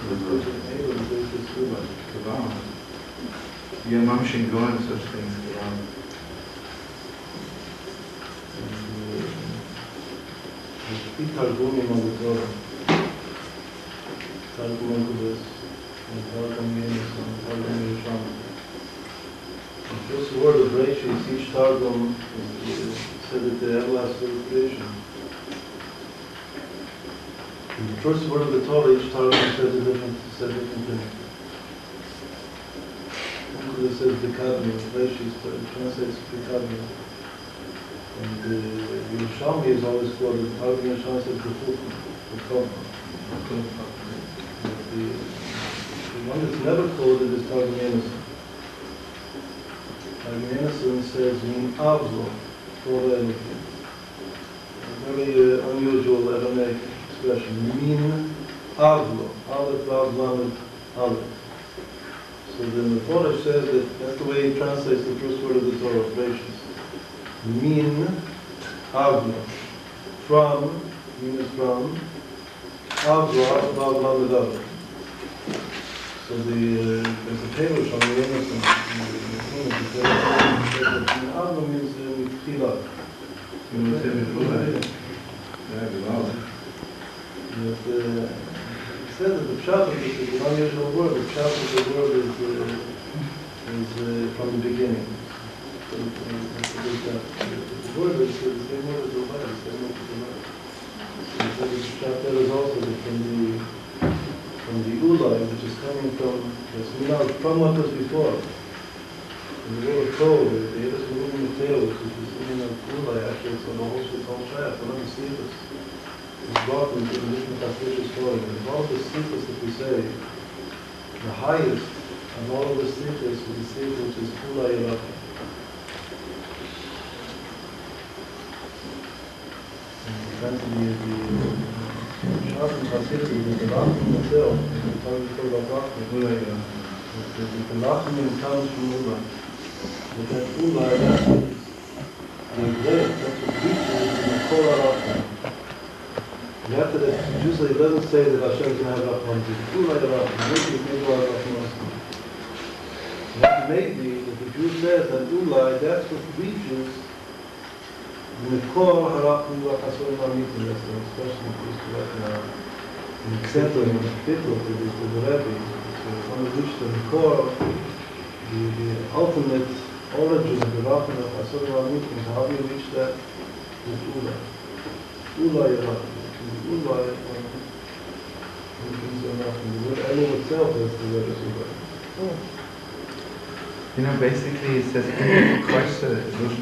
Eis's Ulai. Wow. Your mom should go and such things. Wow. Die Targumim on the Torah. Targum on Kudus, and Targum Yenis, and Targum Yerushan. The first word of Rashis, each Targum said that the everlasting creation. In the first word of the Torah, each Targum said different thing. Kudus says the Kadmi, Rashis translates the Kadmi. And the Yerushalmi is always quoted, Targum Yerushalmi says the Chokma. The one that's never quoted is Targum Yenison. Targum Yenison says, Min Avlo, Torah Elokim. A very unusual Aramaic expression. Min Avlo, Aleph, Vav, Lamed, Aleph. So then the Torah says that that's the way he translates the first word of the Torah, gracious. Min Avlo, from, min is from, Avlo, Vav, Lamed, Aleph. So there's a payload on the Emerson. Avlo means Mitchila. You want to say Mitchila? Yeah, wow. It says that the Pshat, which is an unusual word, the Pshat of the word is from the beginning. So the word is the same word as the Bible, the same word as the Bible. So the Pshat there is also from the Ulai, which is coming from what was before. In the word of code, the Yiddish moving the tail, which is the meaning of Ulai, actually it's on the whole Shayach, one of the Sifas. It's brought into the different Hasidic story. And all the Sifas that we say, the highest of all of the Sifas is the Sifas which is Ulai Yerach. And the Shabbat Hasidus, the Lachim itself, the Torah is called Lachim. The Lachim comes from Ulai. But that Ulai, that's the great, that's what reaches in the Kol HaRachim. And after that, usually it doesn't say that Hashem is going to have Rachman. It's Ulai Rachman. Maybe Rachman. That may be that the Jew says that Ulai, that's what reaches Mikol harachnu v'chasorim amitim. That's an expression that used to right now in Ksenter, in Bittul, to the Rebbe. So when we reach the Mikol, the ultimate origin of the Rachnu v'chasorim amitim, how do you reach that? With Ulai. Ulai Rachnu. Ulai Rachnu. The word Elul itself is the word Ulai. You know, basically it says,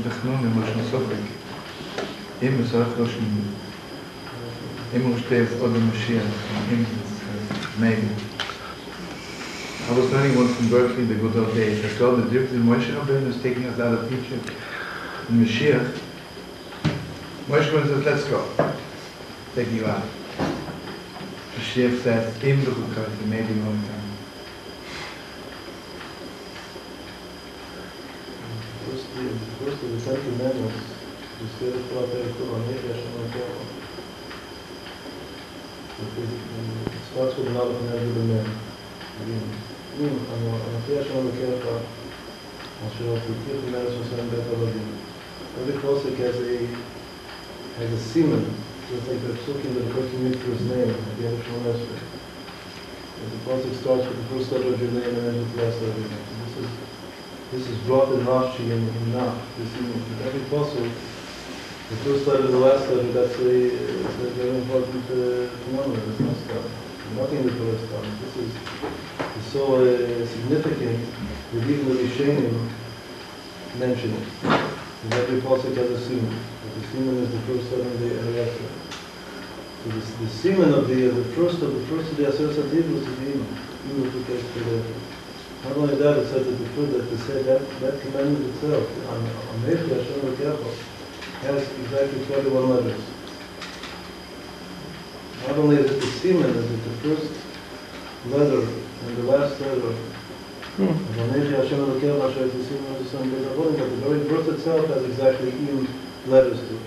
תחנוננו, נוספים. אם צריך ראשון, אם הוא שתהיה עוד המשיח, maybe. I was learning once in Berkeley in the good old days. I saw the difference in Moshe Rabbeinu is taking us out of Egypt. In Mashiach, Moshe Rabbeinu says, let's go. Take you out. Mashiach says, im duchukati, maybe one time. First of the 10 Commandments, the Spirit of God there to it starts with another command of the man. Every Kosik has a semen, just like the psukim that a person meets for his name at the end of Shemona Esrei. The Kosik starts with the first letter of your name and ends with the last letter of your name. This is brought in Rashi and in Nach, this evening. With every puzzle, the first letter and the last letter, that's a very important phenomenon. It's not stuff. Nothing in the Torah is stuff. This is so significant that even the Rishonim mention it. With every puzzle has a semen. The semen is the first letter and the last letter. So the semen of the first of the Aseret Sativus is the Inu who takes the not only that, it says that the food that to say that commandment itself, on Hashem has exactly 21 letters. Not only is it the semen, is it the first letter and the last letter. But the very birth itself has exactly im letters to it.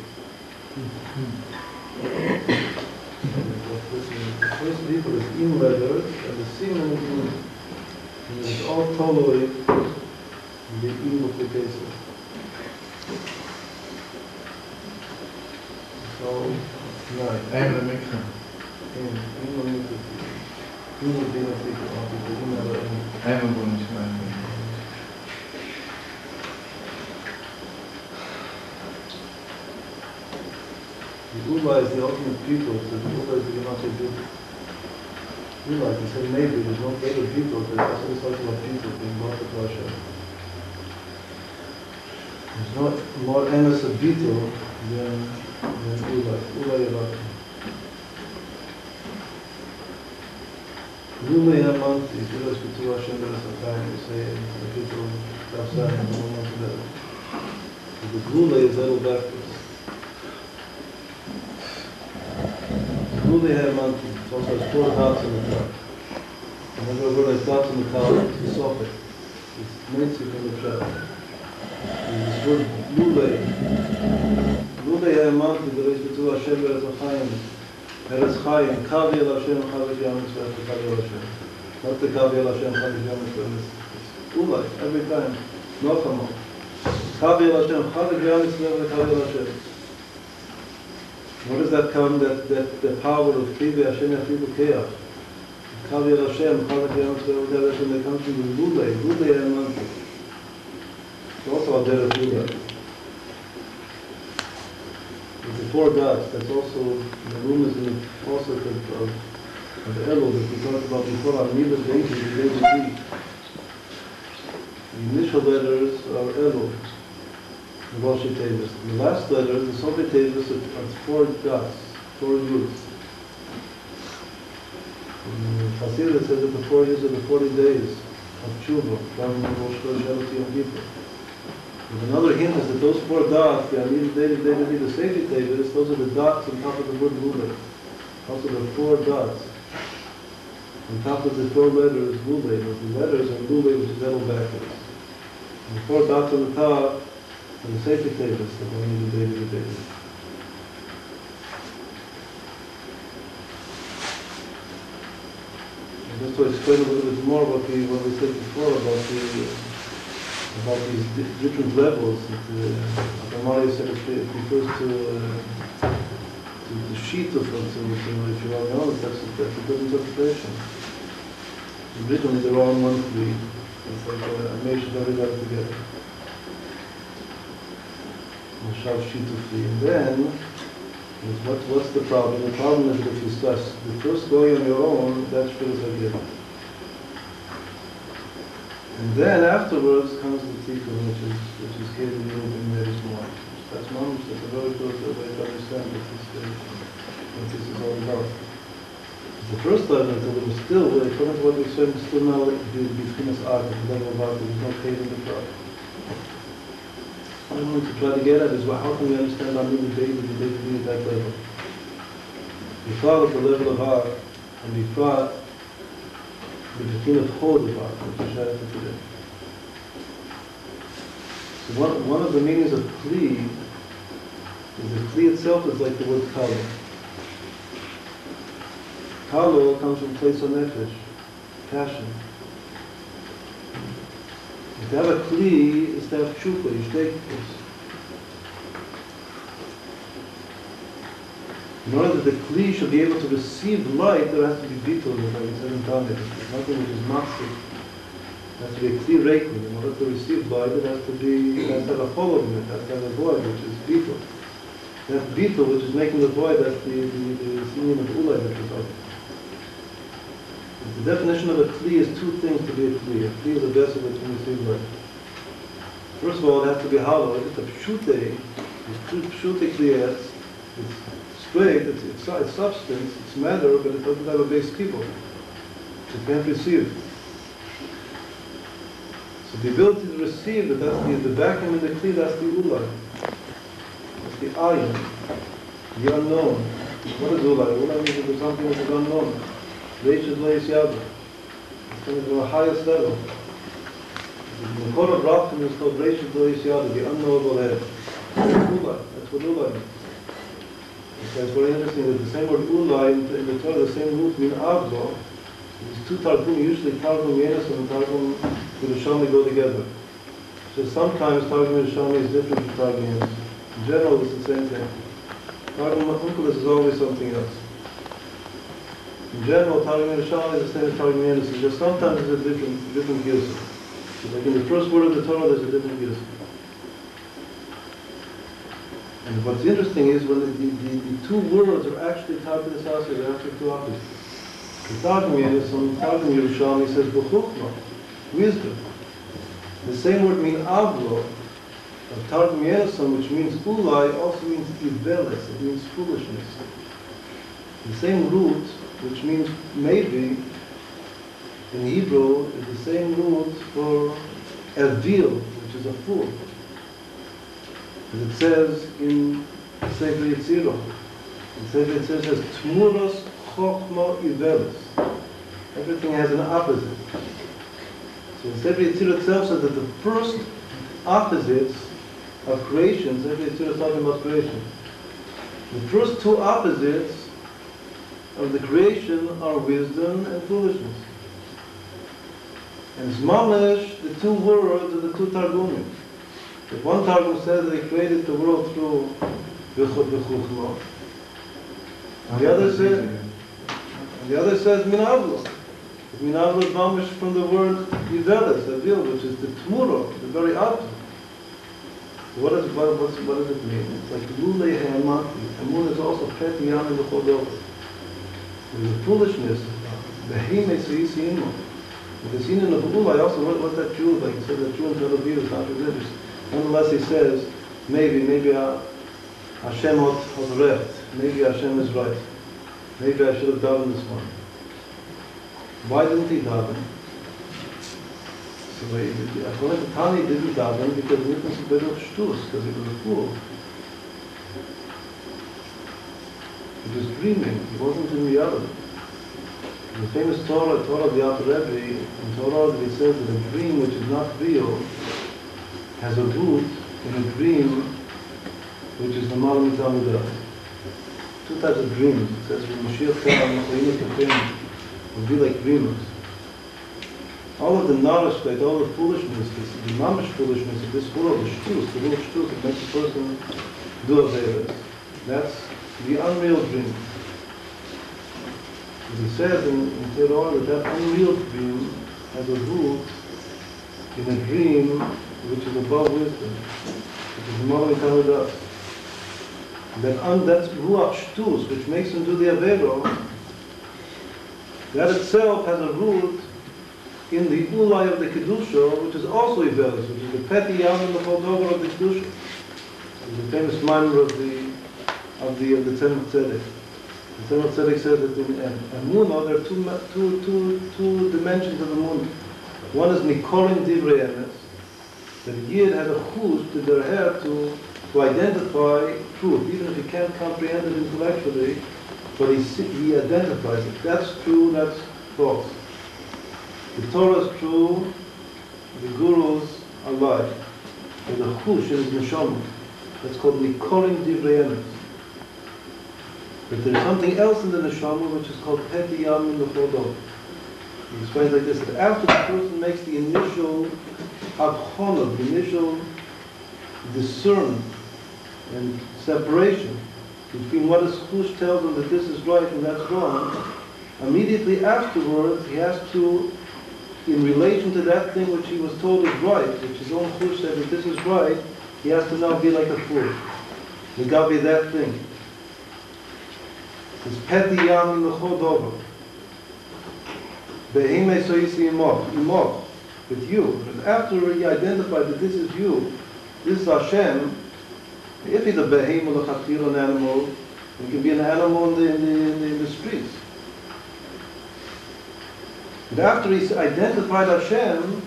The first people is im letters, and the semen is im. And it's all totally the im of the case. So, nine. I'm the mixer. Im the mixer. Im would be a people, I'm a bonus man. The Ula is the ultimate people, so the Ula is the Yamate people. Ula, he said maybe there's no greater people, but that's what he's talking about people being brought to Hashem. There's no more emes of Beetle than Ula. Ula Yamate. Ula Yamate, if you look to Hashem, there is some time you say the people outside and no one to that. The Ula is Elul backwards. Ula Yamate. It also has 4 dots in the top. Whenever a word has dots in the top, it's a soffit. It's mitzvah from the trap. And this word Lule Yamante, the race between Hashem and Eretz Chaim, Kavi El Hashem, Chavi Yam Yisrael, Kavi El Hashem. Not the Kavi El Hashem, Chavi Yam Yisrael. It's Ula, every time. No Chamo. Kavi El Hashem, Chavi Yam Yisrael, Kavi El Hashem. Where does that come, that power of Kivi Hashem Yafidu Keach? Kavi El Hashem, Chavi Yam Yisrael, Kavi Hashem, that comes from the Lule Yamante. It's also a der of Lule. With the 4 dots, that's also, the room is in also of Elul that we talked about before, on Milah David, the David D. The initial letters are Elul. The last letter, the Soviet tables, are 4 dots, 4 roots. Hasidut says that the 4 years are the 40 days of Tshuva, from Rosh Hashanah to Yom Kippur. But another hint is that those 4 dots, the safety tables, those are the dots on top of the word Lule. Also the 4 dots on top of the 4 letters Lule, but the letters are Lule, which is Elul backwards. And the 4 dots on the top, and the safety tables that we need to do. And just to explain a little bit more what we said before about these different levels. Amari said it refers to the sheet of it. If you want to know, that's a good interpretation. Originally, they're all in 1 3. It's like a nation everybody together. And then, what's the problem? The problem is that if you start the first going on your own, that's feels like it. And then afterwards comes the tikkun, which is given you in there is more. That's mamish, that's a very good way to understand what this is all about. The first level is still, according to what we said, still now the B'chinas Art, the level of art, there's no cave in the crowd. What I want to try to get at is, well, how can we understand our new David at that level? We thought at the level of art, and we thought the B'chinas Chod of art, which is shared today. So one of the meanings of Kli is that Kli itself is like the word Kalo. Kalo comes from place of nefesh, passion. To have a Kli is to have tshuva, yishtekos. In order that the Kli should be able to receive light, there has to be bittul, like we said in Tanit. There's nothing which is massive. There has to be a Kli reikun. In order to receive light, it has to have a hole in it, it has to have a void, which is bittul. That bittul, which is making the void, that's the singing of ulay that we're talking. The definition of a Kli is 2 things to be a Kli. A Kli is a vessel that can receive light. First of all, it has to be hollow. It's a pshute Kliyas. It's straight, it's substance, it's matter, but it doesn't have a base people. It can't receive. So the ability to receive it, that's the vacuum in the Kli, that's the ulay. That's the ayin, the unknown. What is Ulai? Ulai means that there's something that is unknown. Reishad Leis Yada. It's coming from the highest level. The Makor of Rachim is called Reishad Leis Yada, the unknowable head. Ulai. That's what Ulai means. It's very interesting that the same word Ulai in the Torah, the same root mean Avlo. These two Targum, usually Targum Yenes and Targum Yerushalmi go together. So sometimes Targum Yerushalmi is different from Targum Yenes. In general, it's the same thing. Targum Onkelos is always something else. In general, Targum Yerushalmi is the same as Targum Yenes. It's just sometimes it's a different gilsa. So like in the first word of the Torah, there's a different gilsa. And what's interesting is when the two words are actually Targum Nesasi, they're actually two opposites. The Targum Yenes on Targum Yerushalmi says B'chuchma, wisdom. The same word means Avlo, of Targum Yeneson, which means Ulai, also means Iveles, it means foolishness. The same root, which means maybe, in Hebrew, is the same root for Evil, which is a fool. As it says in Sefer Yetzirah. In Sefer Yetzirah it says, Tmuros Chochma Iveles. Everything has an opposite. So the Sefer Yetzirah itself says that the first opposites of creation, Sefer Yetzirah is talking about creation. The first two opposites of the creation are wisdom and foolishness. And Zmalesh, the two words of the two Targumim. If one Targum says that he created the world through B'chut B'chuchma, and the other says Minavlo. Minavlo is mamish from the word Yiveles, Avil, which is the Tmuro, the very opposite. What does it mean? It's like Lulei Ha'amati. Amun is also Pet Yami L'chodov. The foolishness, the Hime Seisi Imo. The Sinin of Ulai also, what's that Jew like? He said that Jew in Tel Aviv is not religious. Nonetheless, he says, maybe Hashem has recht. Maybe Hashem is right. Maybe I should have davened this morning. Why didn't he daven? So according to Tani, he didn't daven because he was a bit of shtus, because he was a fool. He was dreaming. He wasn't in reality. In the famous Torah of the Rebbe, in Torah it says that a dream which is not real has a root in a dream which is the Malam Mitzamidah. Two types of dreams. It says when Mashiach came, will be like dreamers. All of the knowledge, like all the foolishness, the mamish foolishness of this world, the shtus, the little shtus that makes a person do aveiros. That's the unreal dream. As he says in Torah that unreal dream has a root in a dream which is above wisdom, which is the Malam Mitzamidah. That's ruach shtus, which makes him do the aveiro. That itself has a root in the ulai of the kedusha, which is also ivelis, which is the petty yam and the chodover of the kedusha. The famous mimer of the Tzemach Tzedek. The Tzemach Tzedek says that in Emunah there are two dimensions of Emunah. One is nikolim divrei emes, that Yid has a chus to their hair to identify truth, even if he can't comprehend it intellectually, but he identifies it. That's true, that's false. The Torah is true, the gurus are lie. But the chush is neshama. That's called nikolim divrei emes. But there's something else in the neshama which is called peti yamin l'chodov. He explains like this, that after the person makes the initial abchona, the initial discern and separation between what his chush tells him that this is right and that's wrong, immediately afterwards he has to, in relation to that thing which he was told is right, which his own chush said that this is right, he has to now be like a fool. He got to be that thing. It's peti yamin l'chodov. Behime soisi imoch, with you. But after he identified that this is you, this is Hashem, if he's a behem or a an animal, he can be an animal in the streets. But after he's identified Hashem,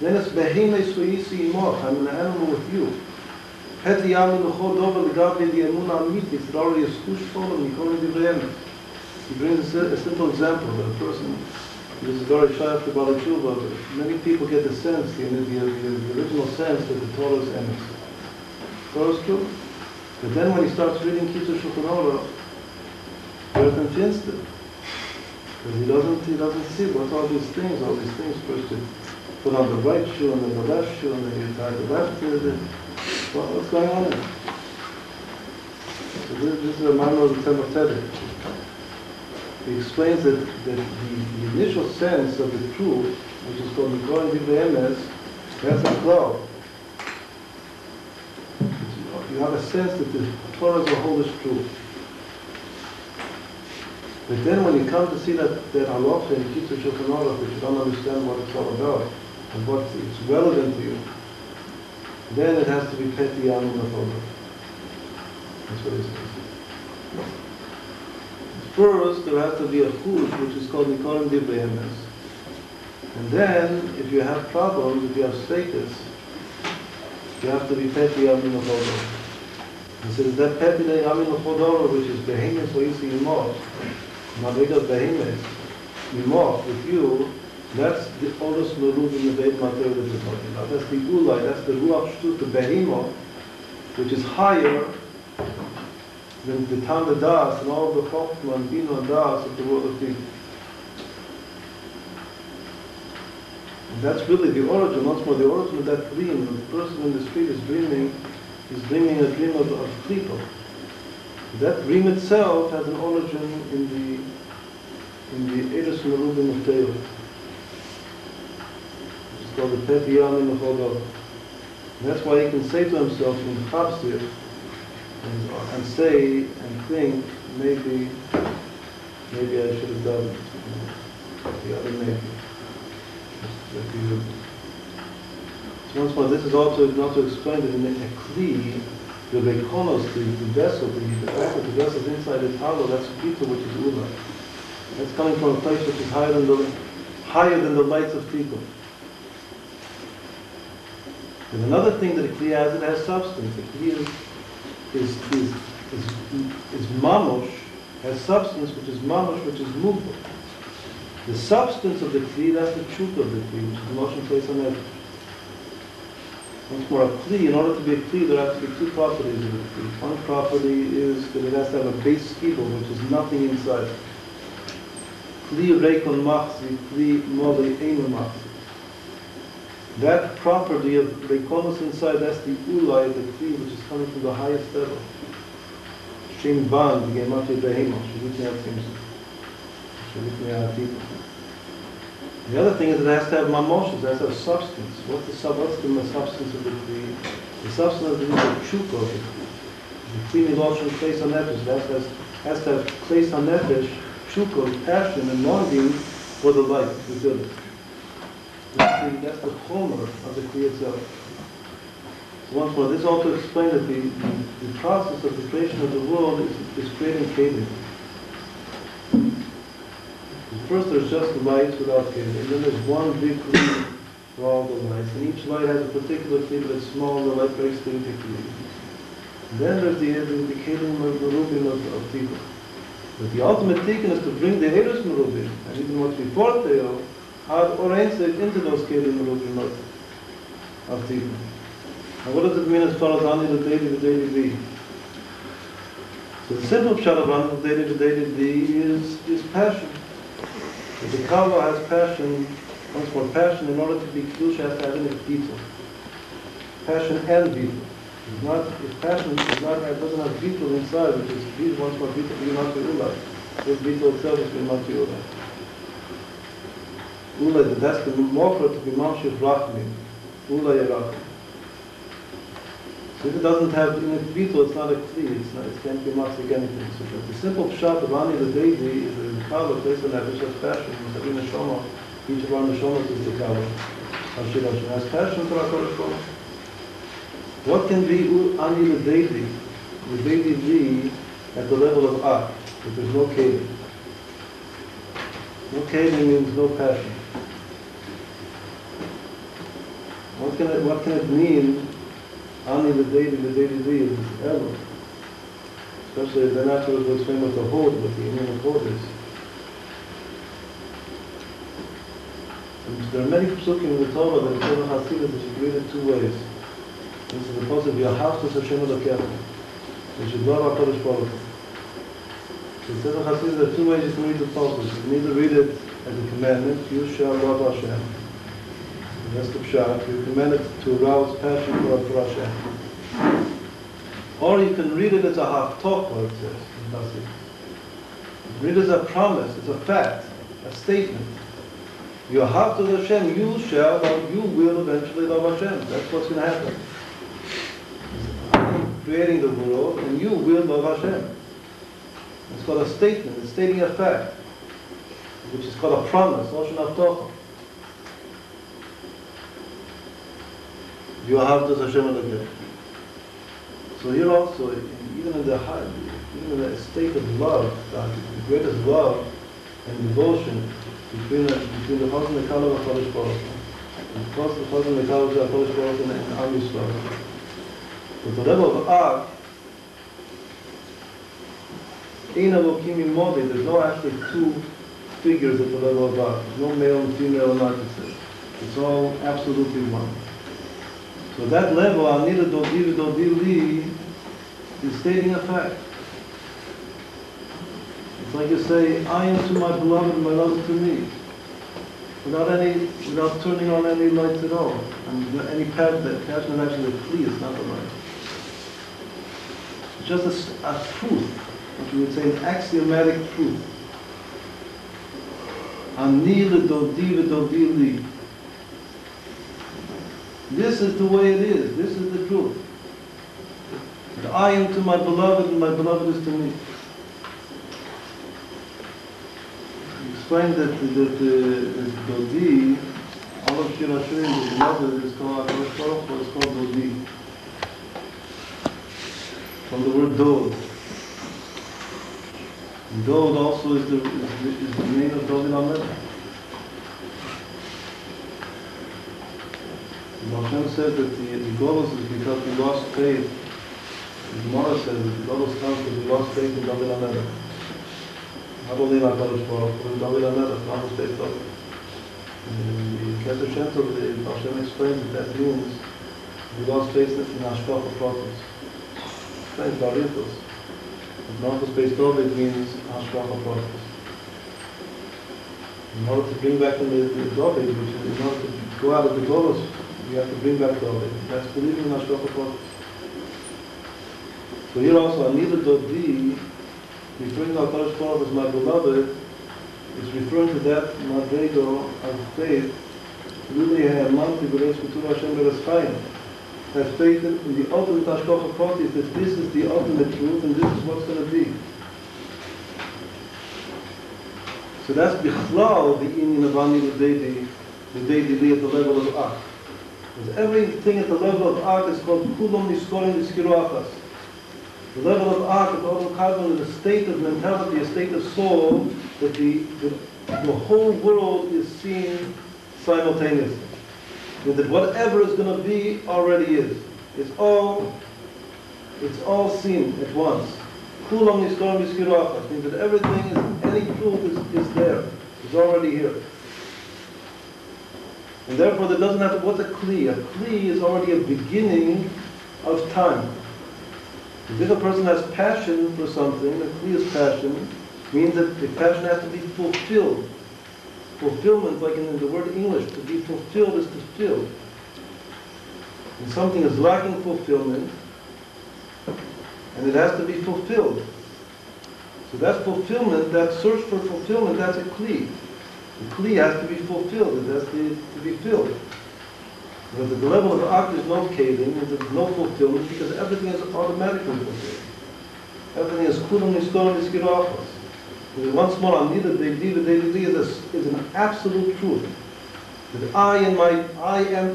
then it's beheme soisi imoch, I'm an animal with you. Pet Yamin L'chol Dover L'gabe the Emunah Amitich, that already is Chush Sholem, Nikon Divrei Emes. He brings a simple example that a person, this is very shy after Bali Tshuva, but many people get the sense, the original sense that the Torah is Emes. Torah is true. But then when he starts reading Kitzur Shulchan Aruch, they're convinced it. Because he doesn't see what's all these things first to put on the right shoe and then the left shoe and then you tie the left to the, what's going on there? So this is a minor of the Tzemach Tzedek. He explains that the initial sense of the truth, which is called Nikon Divrei Emes, that's a cloud. You have a sense that the Torah as a whole is true. But then when you come to see that halacha in Kitzur Shulchan Aruch, which you don't understand what it's all about, and what it's relevant to you, then it has to be Peti Yamin L'chol. That's what he says. First, there has to be a chush, which is called Nikon Divrei Emes. And then, if you have problems, if you have status, you have to be Peti Yamin L'chol. He says that Peti Yamin L'chol, which is Behemoth or Yisi Yimot, Madrigal Behemoth, Yimot, with you, that's the Oros Merub in the Beit Mater that we're talking about. That's the Ulai, that's the Ruach Shtut, the Behemoth, which is higher than the Tam Das and all the Chokhmah and Bina and Das of the world of people. And that's really the origin, once more, the origin of that dream. When the person in the street is dreaming a dream of people. That dream itself has an origin in the Eres Merubim of Teil. It's called the Peti Yamin L'chol Dover. That's why he can say to himself in Chavsir and say and think, maybe I should have done the other maybe. So once more, this is also not to explain that in a Kli, the Rekonos, the vessel, the fact that the vessel is inside the towel, that's Pita, which is Ula. That's coming from a place which is higher than the lights of people. And another thing that a Kli has, it has substance. The Kli is mamosh, has substance which is mamosh, which is movable. The substance of the Kli, that's the truth of the Kli, which is the motion place on earth. Once more, a Kli, in order to be a Kli, there have to be two properties of the Kli. One property is that it has to have a base skibel, which is nothing inside. Kli reikon machzi, Kli moli einu machzi. That property of reikonos inside, that's the ulai, the Kli, which is coming from the highest level. Shem ban, the gemati behemo, shivitni atzimsu. Shivitni atipa. The other thing is it has to have mamoshes, it has to have substance. What's the substance of the Kli? The substance of the chuko of the Kli. The Kli miloshon kleis hanefesh. It has to have kleis hanefesh, chuko, passion and longing for the light, the good. That's the chomer of the Kli itself. So once more, this also explains that the process of the creation of the world is creating kelim. First there's just the lights without kelim, and then there's one big Kli for all the lights, and each light has a particular Kli that's small, and the light breaks through the Kli. Then there's the kelim merubim of people. But the ultimate tikkun is to bring the Eres merubim, and even what's before Teo, had oriented into those kelim merubim of people. Now what does it mean as far as Ani the daily be? So the simple pshat of Ani the daily be is passion. The Kava has passion, once more passion, in order to be Kedusha has to have in it Bittul. Passion and Bittul. If passion doesn't have Bittul inside, which is Bittul, once more Bittul, you're not Ulai. This Bittul itself is not Ulai. Ulai, that's the more for it to be Mamshich Rachmiv. Ulai Rachmiv. So if it doesn't have in it Bittul, it's not a Kli, it can't be Mamshich anything. So the simple pshat of Ani the Devi is the Kava, based on that, which has passion. Each of our neshomas is the Kava. Hashem has passion for our Kodesh. What can be Ani the Devi? The Devi be at the level of Ak, if there's no kelim. No kelim means no passion. What can it mean Ani l'deidi is Elul. Especially then afterwards we'll explain what the hold, what the union of hold is. And there are many psukim in the Torah that Torah Hasidus that you can read it two ways. This is the positive, Yahavtus Hashem Elokecha. You should love HaKadosh Baruch Hu. So it says in Hasidus there are two ways you can read the passage. You can either read it as a commandment, you shall love Hashem. The rest of Pshat, you're commanded to arouse passion for Hashem. Or you can read it as a haftorah, what it says in Hasidus. You can read it as a promise, it's a fact, a statement. You have to Hashem, you shall, or you will eventually love Hashem. That's what's going to happen. I'm creating the world, and you will love Hashem. It's called a statement, it's stating a fact, which is called a promise, Lashon Haftorah. You have to Hashem again. So here also, even in the state of love, the greatest love and devotion between the husband and the Kallah of HaKadosh Baruch Hu, and of course the husband and the Kallah of HaKadosh Baruch Hu and Am Yisrael. But the level of Ak, Modiin, there's no actually two figures at the level of Ak. There's no male and female narcissist. It's all absolutely one. So that level, Anila Dodi is stating a fact. It's like you say, I am to my beloved and my beloved to me. Without turning on any lights at all. And any passion is actually a plea, it's not a light. It's just a truth, what you would say an axiomatic truth. Anila Dodi li. This is the way it is. This is the truth. That I am to my beloved and my beloved is to me. He explained that the Dodi, all of Shir Hashirim, the beloved is called Dodi. From the word Dod. And Dod also is the name of Dodi Lamed. Hashem said that the Golos is because we lost faith. The Gemara says that the Golos comes because we lost faith in David HaMelech. Habolin HaKadosh Baruch Hu, David HaMelech, not his faith David. In the Keter Shem Tov, Hashem explains that means we lost faith in Hashkafa prophets. Explains Barichos. But not his faith David means Hashkafa prophets. In order to bring back the David, which is in order to go out of the Golos, we have to bring back David. That's believing in Hashkafa prophets. So here also, Anila Dodi, referring to HaKadosh Baruch Hu as my beloved, is referring to that madrego of faith. Really, has faith in the ultimate Hashkafa prophets, that this is the ultimate truth and this is what's going to be. So that's bichlal the inyan of Anila Dodi, the Dodi at the level of Ak. Because everything at the level of Ak is called Kulom Niskorim Niskiruachas. The level of Ak, the level of Kadmon, is a state of mentality, a state of soul that the whole world is seen simultaneously. That whatever is going to be already is. It's all seen at once. Kulam Niskorim Niskiruachas means that everything is, any truth is there. It's already here. And therefore there doesn't have to, what's a kli? A kli is already a beginning of time. If a person has passion for something, a kli is passion, means that the passion has to be fulfilled. Fulfillment, like in the word English, to be fulfilled is to fill. And something is lacking fulfillment, and it has to be fulfilled. So that fulfillment, that search for fulfillment, that's a kli. The kli has to be fulfilled, it has to be filled. But at the level of Ak, there's no caving, there's no fulfillment, because everything is automatically fulfilled. Everything is kulam niskorim niskiruachos. Once more, Anila Dodi is an absolute truth. That I am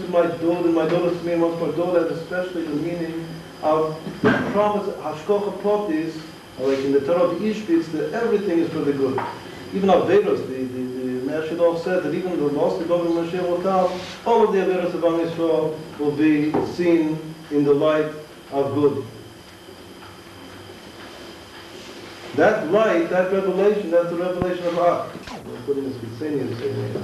to my Dod, and my Dod is to me, and once more, Dod has especially the meaning of the promise, Hashkocha Protis, like in the Torah of Ishbitz, that everything is for the good. Even Averos, the Meshadov said that even the lost of Mashiach will come, all of the Averos of Am Yisrael will be seen in the light of good. That light, that revelation, that's the revelation of Ak. I'm putting this Bitsanius in here.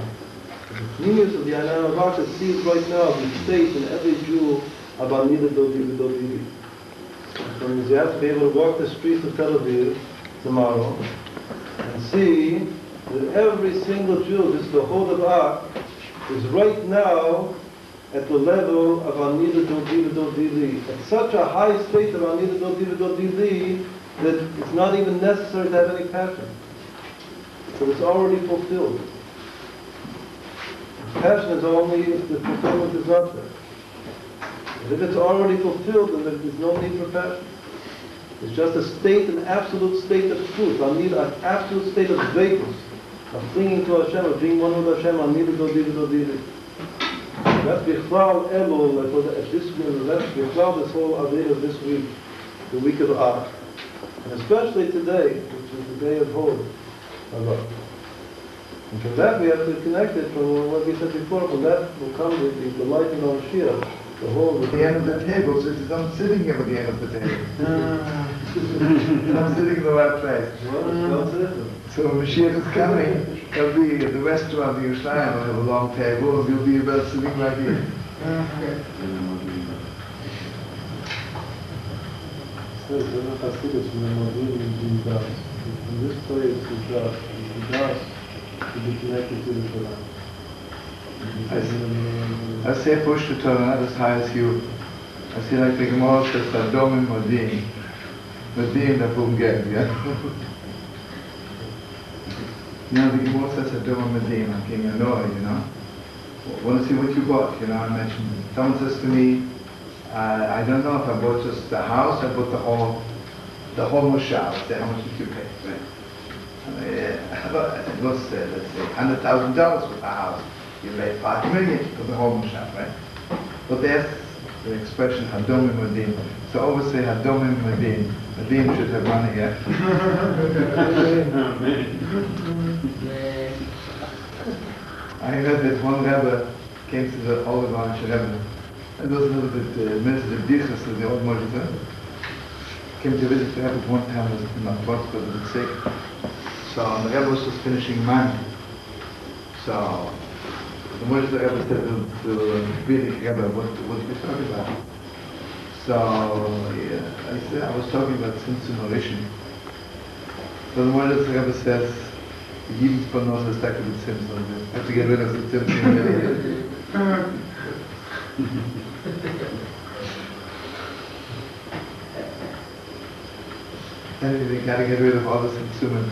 The genius of the Anan of Ak sees right now the state in every Jew about Nida Dodi Dodi. So you have to be able to walk the streets of Tel Aviv tomorrow and see that every single Jew, this is the whole of Ak, is right now at the level of Anida Dodi Dodi, at such a high state of Anida Dodi Dodi that it's not even necessary to have any passion. So it's already fulfilled. Passion is only if the fulfillment is not there. But if it's already fulfilled, then there's no need for passion. It's just a state, an absolute state of truth. I need an absolute state of vagus, of clinging to Hashem, of being one with Hashem. I need to do. That's Bichlal Elul, that's Bichlal this whole idea of this week, the week of Ak. And especially today, which is the day of Hod. And from that we have to connect it from what we said before. From that will come the light of Mashiach. The whole. At the end of the table, so I'm sitting here at the end of the table. I'm sitting in the right place. So when Mashiach is coming, there'll be the restaurant in Yerushalayim will have a long table, and we'll be about sitting right here. So the Hasidus from the Modiin in this place is to be connected to the Torah. I say push the Torah not as high as you. I see like the Gemara says Adom Modiin. Modiin the Pumgem, yeah? The Gemara says Adom Modiin, I'm getting annoyed, I want to see what you bought, I mentioned. Someone says to me, I don't know if I bought just the house, I bought the whole moshav. Say, how much did you pay? Right? It was, let's say, $100,000 for the house. You paid $5 million for the whole moshav, right? But there's the expression Hadom Modiin. So always say Hadom Modiin. Modiin should have money, yeah? I heard that one Rebbe came to the old Rebbe. It was a little bit minister of Dichas of the old Moshe. Came to visit the Rebbe one time, was in my boss because of the sick. So the Rebbe was just finishing money. So the Moshe Rebbe said to the Rebbe, what did you talk about? So I said, I was talking about Tzimtzum Orishim. So the Moshe Rebbe says, Yiddish Panos is stuck with Tzimtzum. I have to get rid of the Tzimtzum. And we got to get rid of all the Tzimtzum.